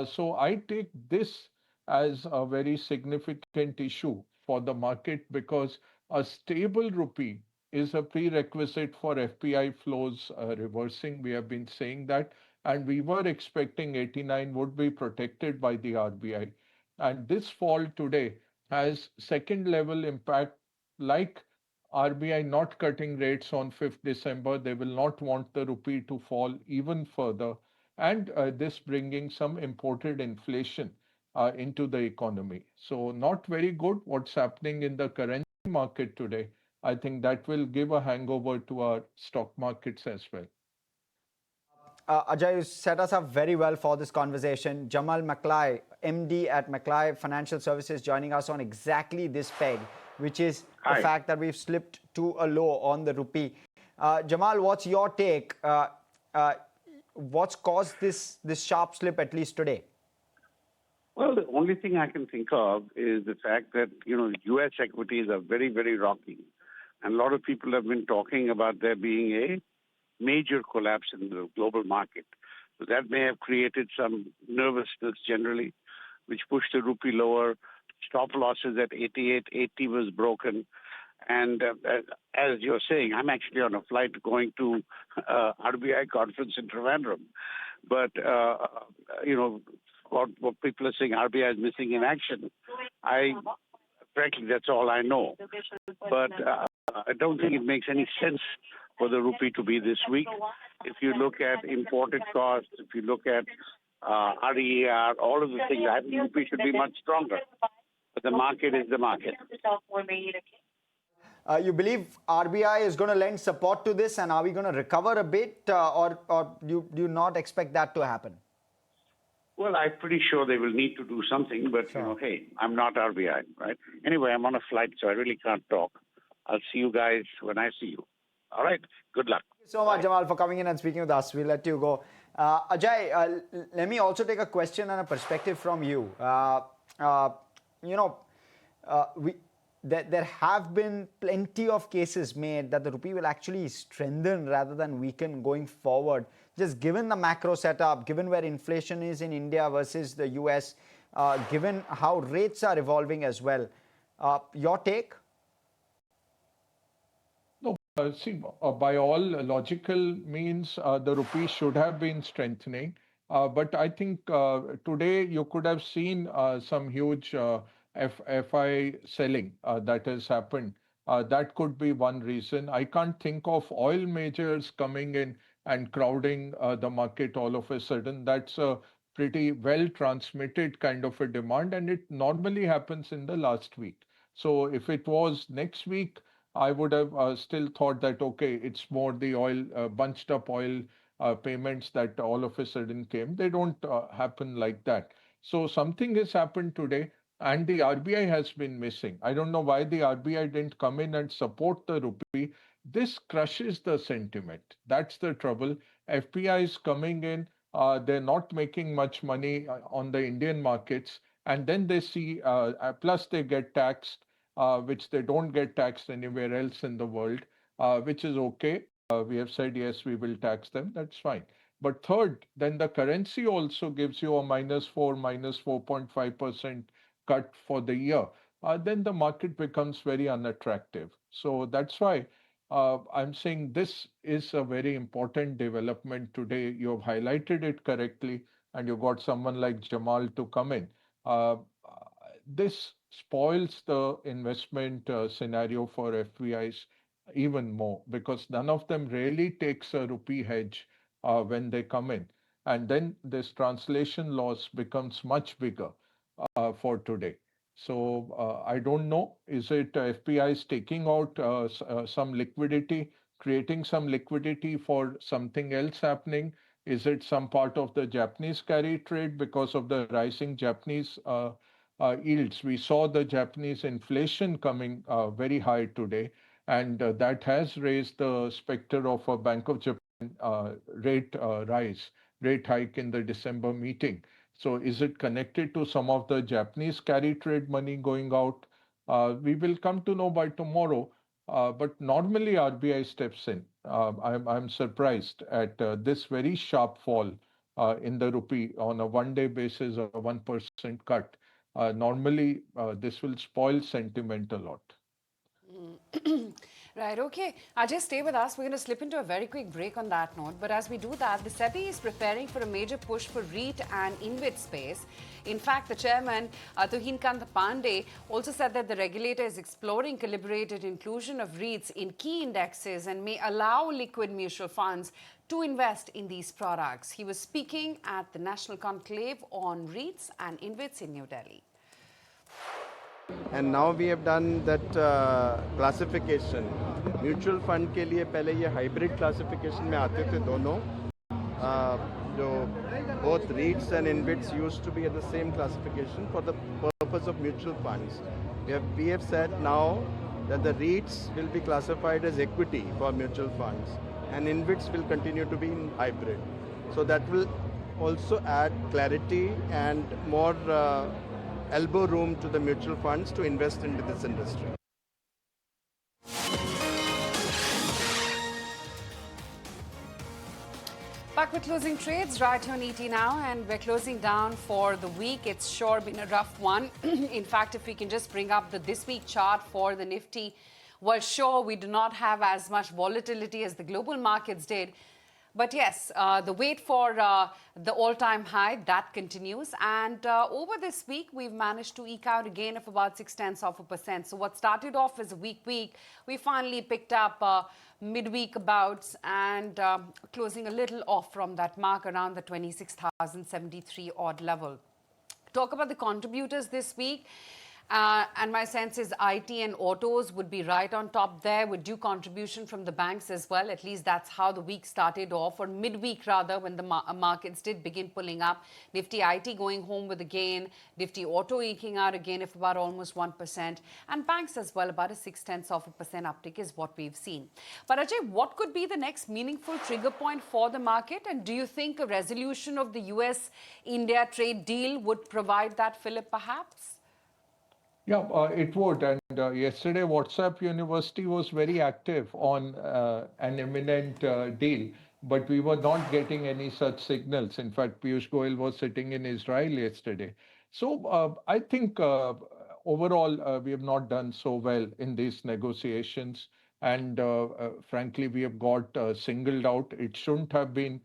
So I take this as a very significant issue for the market because a stable rupee is a prerequisite for FPI flows reversing. We have been saying that, and we were expecting 89 would be protected by the RBI. And this fall today has second level impact, like RBI not cutting rates on 5th December. They will not want the rupee to fall even further, and this bringing some imported inflation into the economy. So not very good what's happening in the currency market today. I think that will give a hangover to our stock markets as well. Ajay, you set us up very well for this conversation. Jamal Maklai, MD at Maklai Financial Services, joining us on exactly this peg, which is the fact that we've slipped to a low on the rupee. Jamal, what's your take? What's caused this sharp slip, at least today? Well, the only thing I can think of is the fact that, U.S. equities are very, very rocky. And a lot of people have been talking about there being a major collapse in the global market. So that may have created some nervousness generally, which pushed the rupee lower. Stop losses at 88.80 was broken. And as you're saying, I'm actually on a flight going to RBI conference in Trivandrum. But, what people are saying, RBI is missing in action. Frankly, that's all I know. But I don't think it makes any sense for the rupee to be this weak. If you look at imported costs, if you look at RER, all of the things, I think rupee should be much stronger. But the market is the market. You believe RBI is going to lend support to this, and are we going to recover a bit, or do you not expect that to happen? Well, I'm pretty sure they will need to do something, but, hey, I'm not RBI, right? Anyway, I'm on a flight, so I really can't talk. I'll see you guys when I see you. All right? Good luck. Thank you so much, Jamal, for coming in and speaking with us. We'll let you go. Ajay, let me also take a question and a perspective from you. There have been plenty of cases made that the rupee will actually strengthen rather than weaken going forward. Just given the macro setup, given where inflation is in India versus the US, given how rates are evolving as well. Your take? No, by all logical means, the rupee should have been strengthening. But I think today you could have seen some huge FI selling that has happened. That could be one reason. I can't think of oil majors coming in and crowding the market all of a sudden. That's a pretty well transmitted kind of a demand, and it normally happens in the last week. So if it was next week, I would have still thought that, okay, it's more the oil, bunched up oil payments that all of a sudden came. They don't happen like that. So something has happened today, and the RBI has been missing. I don't know why the RBI didn't come in and support the rupee. This crushes the sentiment. That's the trouble. FPI is coming in. They're not making much money on the Indian markets. And then they see, plus they get taxed, which they don't get taxed anywhere else in the world, which is okay. We have said, yes, we will tax them. That's fine. But third, then the currency also gives you a -4, -4.5% cut for the year. Then the market becomes very unattractive. So that's why I'm saying this is a very important development today. You have highlighted it correctly, and you got someone like Jamal to come in. This spoils the investment scenario for FPIs even more because none of them really takes a rupee hedge when they come in. And then this translation loss becomes much bigger for today. So I don't know, is it FPIs taking out some liquidity, creating some liquidity for something else happening? Is it some part of the Japanese carry trade because of the rising Japanese yields. We saw the Japanese inflation coming very high today, and that has raised the specter of a Bank of Japan rate hike in the December meeting. So is it connected to some of the Japanese carry trade money going out? We will come to know by tomorrow. But normally RBI steps in. I'm surprised at this very sharp fall in the rupee on a one-day basis, a 1% cut. Normally, this will spoil sentiment a lot. Right, okay. Ajay, stay with us. We're going to slip into a very quick break on that note. But as we do that, the SEBI is preparing for a major push for REIT and InvIT space. In fact, the chairman, Tuhin Kant Pandey, also said that the regulator is exploring calibrated inclusion of REITs in key indexes and may allow liquid mutual funds to invest in these products. He was speaking at the National Conclave on REITs and InvITs in New Delhi. And now we have done that classification. Mutual fund के लिए पहले ये hybrid classification में आते थे दोनों. जो both REITs and InvITs used to be at the same classification for the purpose of mutual funds. We have said now that the REITs will be classified as equity for mutual funds and InvITs will continue to be in hybrid. So that will also add clarity and more elbow room to the mutual funds to invest into this industry. Back with closing trades right here on ET now, and we're closing down for the week. It's sure been a rough one. In fact, if we can just bring up the this week chart for the Nifty, well, sure, we do not have as much volatility as the global markets did. But yes, the wait for the all-time high, that continues. And over this week, we've managed to eke out a gain of about 0.6%. So what started off as a weak week, we finally picked up midweek bouts and closing a little off from that mark around the 26,073 odd level. Talk about the contributors this week. And my sense is IT and autos would be right on top there with due contribution from the banks as well. At least that's how the week started off, or midweek rather, when the markets did begin pulling up. Nifty IT going home with a gain, Nifty auto eking out a gain of about almost 1%, and banks as well, about a 0.6% uptick is what we've seen. But Ajay, what could be the next meaningful trigger point for the market? And do you think a resolution of the US-India trade deal would provide that fillip perhaps? Yeah, it would. And yesterday, WhatsApp University was very active on an imminent deal, but we were not getting any such signals. In fact, Piyush Goyal was sitting in Israel yesterday. So I think overall, we have not done so well in these negotiations. And frankly, we have got singled out. It shouldn't have been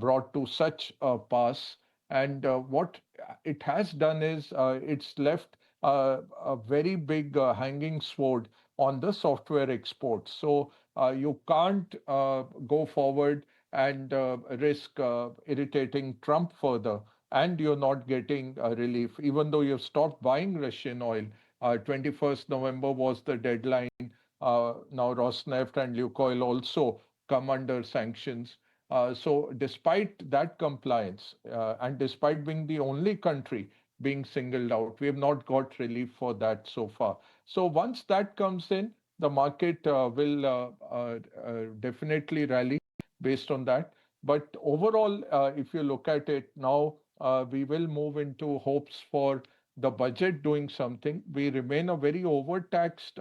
brought to such a pass. And what it has done is it's left a very big hanging sword on the software exports. So you can't go forward and risk irritating Trump further, and you're not getting relief, even though you've stopped buying Russian oil. 21st November was the deadline. Now Rosneft and Lukoil also come under sanctions. So despite that compliance, and despite being the only country being singled out, we have not got relief for that so far. So once that comes in, the market will definitely rally based on that. But overall, if you look at it now, we will move into hopes for the budget doing something. We remain a very overtaxed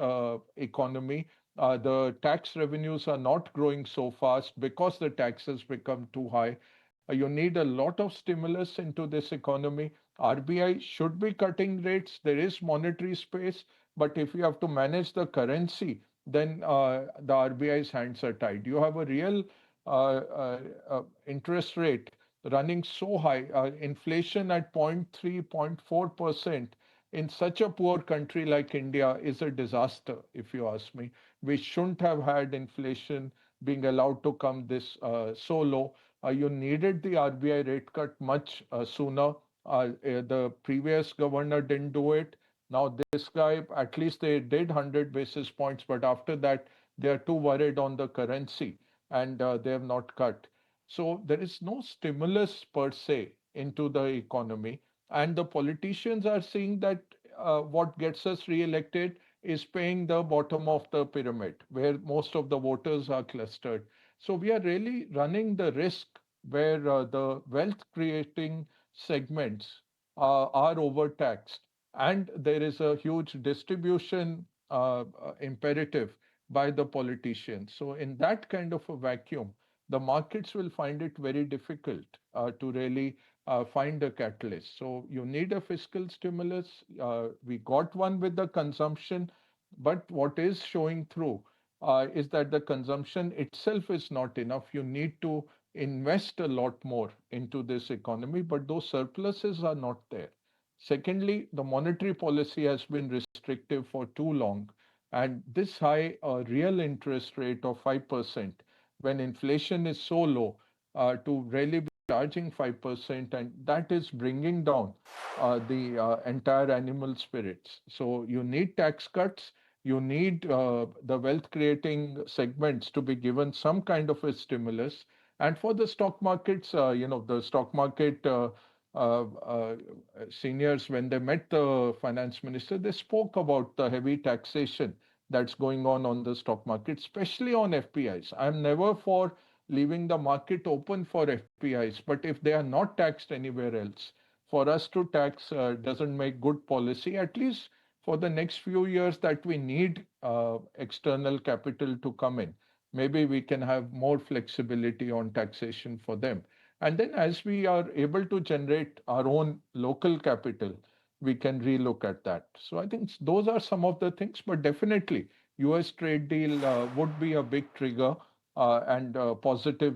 economy. The tax revenues are not growing so fast because the taxes become too high. You need a lot of stimulus into this economy. RBI should be cutting rates. There is monetary space, but if you have to manage the currency, then the RBI's hands are tied. You have a real interest rate running so high, inflation at 0.3, 0.4% in such a poor country like India is a disaster, if you ask me. We shouldn't have had inflation being allowed to come this so low. You needed the RBI rate cut much sooner. The previous governor didn't do it. Now this guy, at least they did 100 basis points, but after that, they are too worried on the currency and they have not cut. So there is no stimulus per se into the economy. And the politicians are seeing that what gets us re-elected is paying the bottom of the pyramid, where most of the voters are clustered. So we are really running the risk where the wealth creating segments are overtaxed, and there is a huge distribution imperative by the politicians. So in that kind of a vacuum, the markets will find it very difficult to really find a catalyst. So you need a fiscal stimulus. We got one with the consumption, but what is showing through is that the consumption itself is not enough. You need to invest a lot more into this economy, but those surpluses are not there. Secondly, the monetary policy has been restrictive for too long, and this high real interest rate of 5% when inflation is so low to really be charging 5%, and that is bringing down the entire animal spirits. So you need tax cuts, you need the wealth creating segments to be given some kind of a stimulus. And for the stock markets, the stock market seniors, when they met the finance minister, they spoke about the heavy taxation that's going on the stock market, especially on FPIs. I'm never for leaving the market open for FPIs, but if they are not taxed anywhere else, for us to tax doesn't make good policy, at least for the next few years that we need external capital to come in. Maybe we can have more flexibility on taxation for them. And then as we are able to generate our own local capital, we can relook at that. So I think those are some of the things, but definitely US trade deal would be a big trigger and positive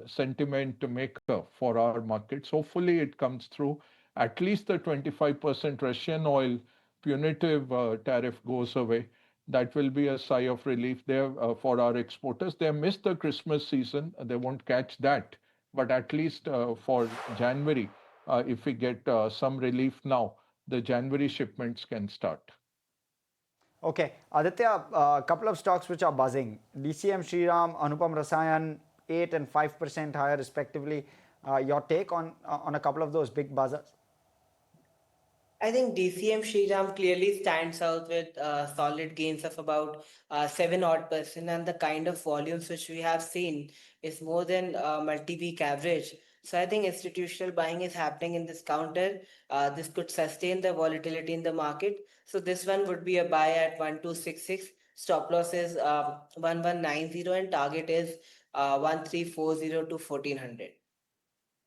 sentiment maker for our markets. Hopefully it comes through. At least the 25% Russian oil punitive tariff goes away. That will be a sigh of relief there for our exporters. They missed the Christmas season. They won't catch that. But at least for January, if we get some relief now, the January shipments can start. Okay, Aditya, a couple of stocks which are buzzing. DCM Shriram, Anupam Rasayan, 8 and 5% higher respectively. Your take on a couple of those big buzzers? I think DCM Shriram clearly stands out with solid gains of about 7 odd percent, and the kind of volumes which we have seen is more than multi-week average. So I think institutional buying is happening in this counter. This could sustain the volatility in the market. So this one would be a buy at 1266. Stop loss is 1190 and target is 1340 to 1400.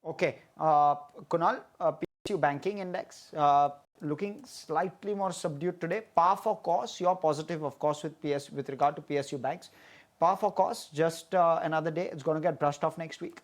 Okay, Kunal, PSU banking index looking slightly more subdued today. Par for course, you're positive, of course, with regard to PSU banks. Par for course, just another day. It's going to get brushed off next week.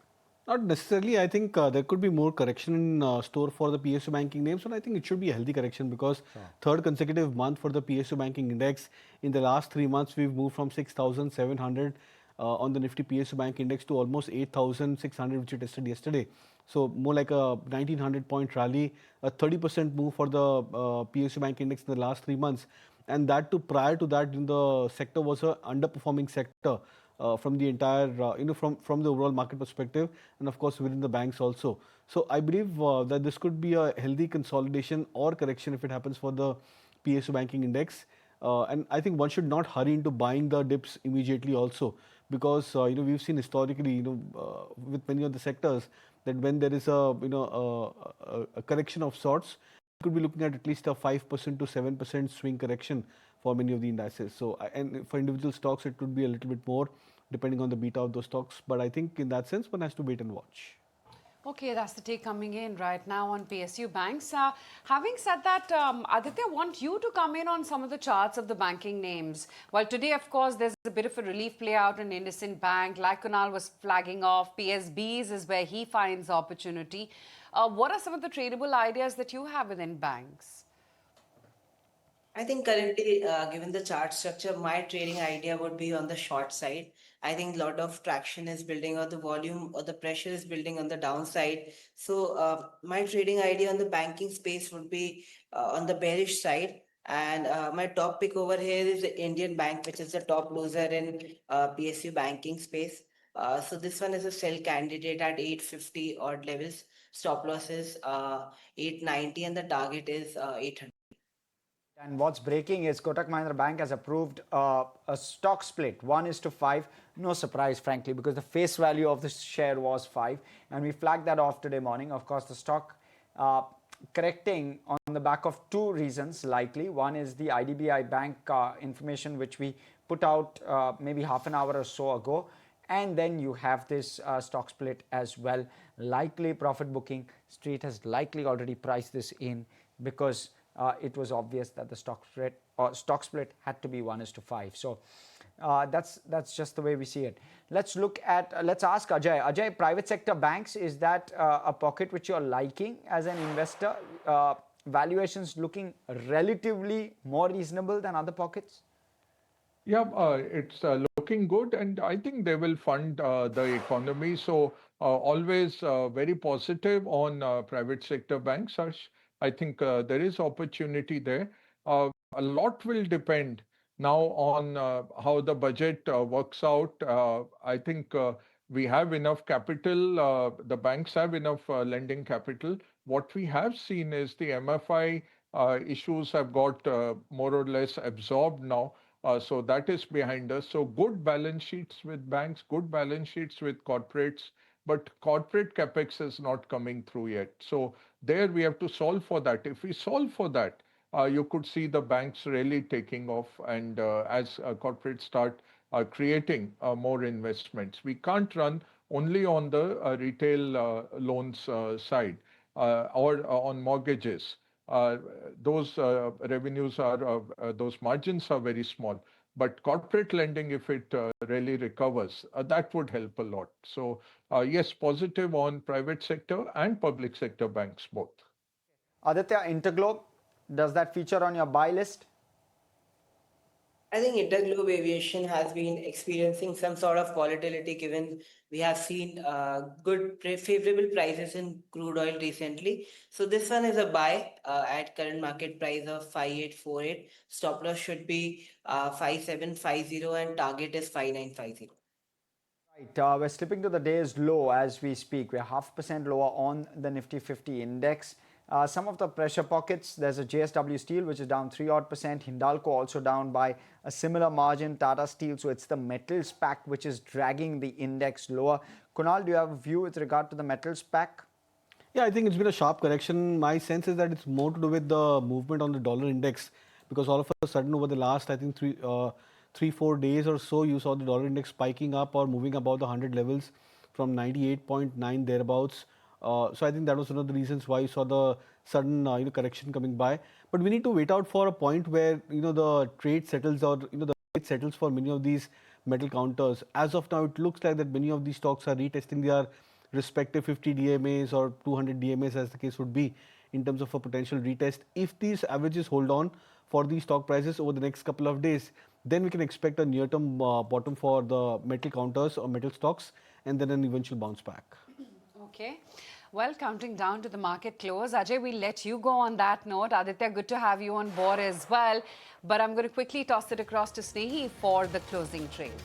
Not necessarily. I think there could be more correction in store for the PSU banking names, and I think it should be a healthy correction because third consecutive month for the PSU banking index. In the last 3 months, we've moved from 6,700 on the Nifty PSU bank index to almost 8,600, which we tested yesterday. So more like a 1,900 point rally, a 30% move for the PSU bank index in the last 3 months, and that too prior to that, in the sector was a underperforming sector. From the entire, from the overall market perspective, and of course within the banks also. So I believe that this could be a healthy consolidation or correction if it happens for the PSU banking index. And I think one should not hurry into buying the dips immediately also, because we've seen historically, with many of the sectors, that when there is a correction of sorts, you could be looking at least a 5% to 7% swing correction for many of the indices. So, and for individual stocks, it could be a little bit more depending on the beta of those stocks. But I think in that sense, one has to wait and watch. Okay, that's the take coming in right now on PSU banks. Having said that, Aditya, want you to come in on some of the charts of the banking names. Well, today, of course, there's a bit of a relief play out in IndusInd Bank. Like Kunal was flagging off, PSBs is where he finds opportunity. What are some of the tradable ideas that you have within banks? I think currently, given the chart structure, my trading idea would be on the short side. I think a lot of traction is building on the volume or the pressure is building on the downside. So my trading idea on the banking space would be on the bearish side. And my top pick over here is the Indian Bank, which is the top loser in PSU banking space. So this one is a sell candidate at 850 odd levels. Stop loss is 890 and the target is 800. And what's breaking is Kotak Mahindra Bank has approved a stock split, 1:5. No surprise, frankly, because the face value of the share was 5. And we flagged that off today morning. Of course, the stock correcting on the back of two reasons, likely. One is the IDBI Bank information, which we put out maybe half an hour or so ago. And then you have this stock split as well. Likely profit booking. Street has likely already priced this in because it was obvious that the stock split had to be 1:5. So that's just the way we see it. Let's ask Ajay. Ajay, private sector banks, is that a pocket which you're liking as an investor? Valuations looking relatively more reasonable than other pockets? Yeah, it's looking good, and I think they will fund the economy. So always very positive on private sector banks, Harsh. I think there is opportunity there. A lot will depend now on how the budget works out. I think we have enough capital. The banks have enough lending capital. What we have seen is the MFI issues have got more or less absorbed now. So that is behind us. So good balance sheets with banks, good balance sheets with corporates, but corporate capex is not coming through yet. So there we have to solve for that. If we solve for that, you could see the banks really taking off, and as corporates start creating more investments. We can't run only on the retail loans side or on mortgages. Those revenues are, those margins are very small. But corporate lending, if it really recovers, that would help a lot. So yes, positive on private sector and public sector banks both. Aditya, Interglobe, does that feature on your buy list? I think Interglobe Aviation has been experiencing some sort of volatility given we have seen good favorable prices in crude oil recently. So this one is a buy at current market price of 5848. Stop loss should be 5750 and target is 5950. Right, we're slipping to the day's low as we speak. We're 0.5% lower on the Nifty 50 index. Some of the pressure pockets, there's a JSW Steel which is down 3% Hindalco also down by a similar margin, Tata Steel. So it's the metals pack which is dragging the index lower. Kunal, do you have a view with regard to the metals pack? Yeah, I think it's been a sharp correction. My sense is that it's more to do with the movement on the dollar index, because all of a sudden over the last, I think, 3-4 days or so, you saw the dollar index spiking up or moving above the 100 levels from 98.9 thereabouts. So I think that was one of the reasons why you saw the sudden correction coming by. But we need to wait out for a point where the trade settles, or the trade settles for many of these metal counters. As of now, it looks like that many of these stocks are retesting their respective 50 DMAs or 200 DMAs, as the case would be, in terms of a potential retest. If these averages hold on for these stock prices over the next couple of days, then we can expect a near-term bottom for the metal counters or metal stocks, and then an eventual bounce back. Okay. Well, counting down to the market close. Ajay, we'll let you go on that note. Aditya, good to have you on board as well. But I'm going to quickly toss it across to Snehi for the closing trades.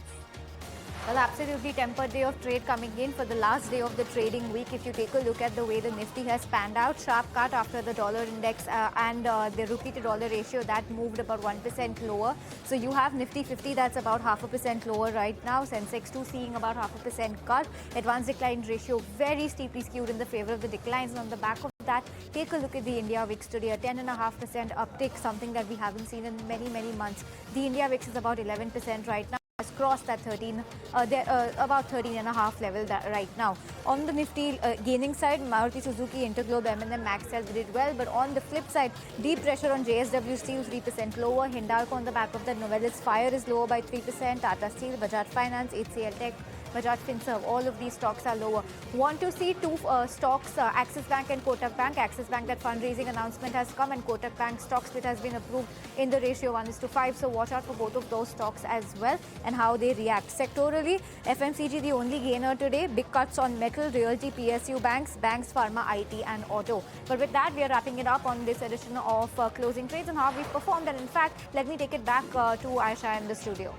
Well, absolutely tempered day of trade coming in for the last day of the trading week. If you take a look at the way the Nifty has panned out, sharp cut after the dollar index and the rupee to dollar ratio that moved about 1% lower. So you have Nifty 50 that's about 0.5% lower right now. Sensex 2 seeing about 0.5% cut. Advanced decline ratio very steeply skewed in the favor of the declines. And on the back of that, take a look at the India VIX today, a 10.5% uptick, something that we haven't seen in many, many months. The India VIX is about 11% right now. Has crossed that 13, about 13.5 level right now. On the Nifty gaining side, Maruti Suzuki, Interglobe, M&M, Maxell did well, but on the flip side, deep pressure on JSW Steel, 3% lower. Hindalco on the back of that, Novelis Fire is lower by 3%. Tata Steel, Bajaj Finance, HCL Tech, Bajaj Finserv, all of these stocks are lower. Want to see two stocks, Axis Bank and Kotak Bank. Axis Bank, that fundraising announcement has come, and Kotak Bank stock split has been approved in the ratio 1:5. So watch out for both of those stocks as well and how they react. Sectorally, FMCG the only gainer today. Big cuts on metal, realty, PSU banks, pharma, IT and auto. But with that, we are wrapping it up on this edition of Closing Trades and how we've performed. And in fact, let me take it back to Aisha in the studio.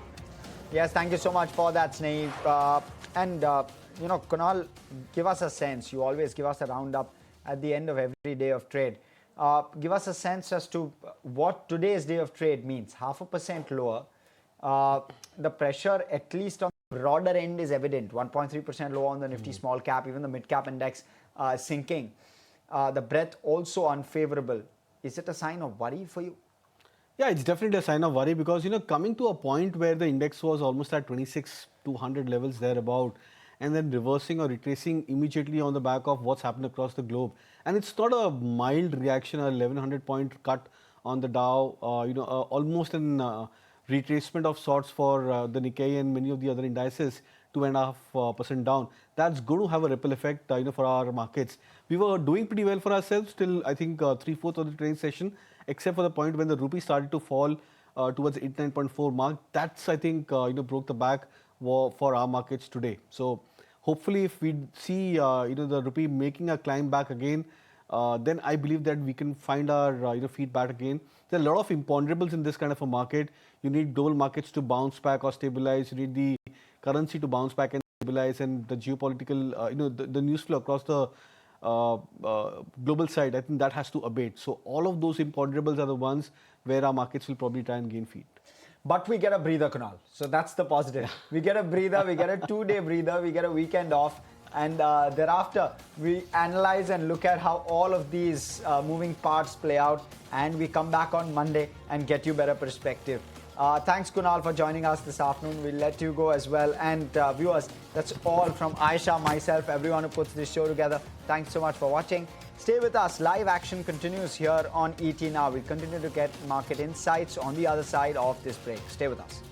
Yes, thank you so much for that, Sneha. Kunal, give us a sense. You always give us a roundup at the end of every day of trade. Give us a sense as to what today's day of trade means. 0.5% lower. The pressure, at least on the broader end, is evident. 1.3% lower on the Nifty small cap. Even the mid cap index sinking. The breadth also unfavorable. Is it a sign of worry for you? Yeah, it's definitely a sign of worry because, coming to a point where the index was almost at 26,200 levels thereabout, and then reversing or retracing immediately on the back of what's happened across the globe. And it's not a mild reaction, a 1100 point cut on the Dow, almost an retracement of sorts for the Nikkei and many of the other indices, 2.5% down. That's going to have a ripple effect, for our markets. We were doing pretty well for ourselves till I think 3/4 of the trading session, except for the point when the rupee started to fall towards 89.4 mark. That's I think broke the back for our markets today. So hopefully, if we see the rupee making a climb back again, then I believe that we can find our feet back again. There are a lot of imponderables in this kind of a market. You need global markets to bounce back or stabilize. You need the currency to bounce back and stabilize, and the geopolitical, the news flow across the global side. I think that has to abate. So all of those imponderables are the ones where our markets will probably try and gain feet. But we get a breather, Kunal. So that's the positive. We get a breather, we get a 2-day breather, we get a weekend off. And thereafter, we analyze and look at how all of these moving parts play out. And we come back on Monday and get you better perspective. Thanks, Kunal, for joining us this afternoon. We'll let you go as well. And viewers, that's all from Aisha, myself, everyone who puts this show together. Thanks so much for watching. Stay with us. Live action continues here on ET Now. We'll continue to get market insights on the other side of this break. Stay with us.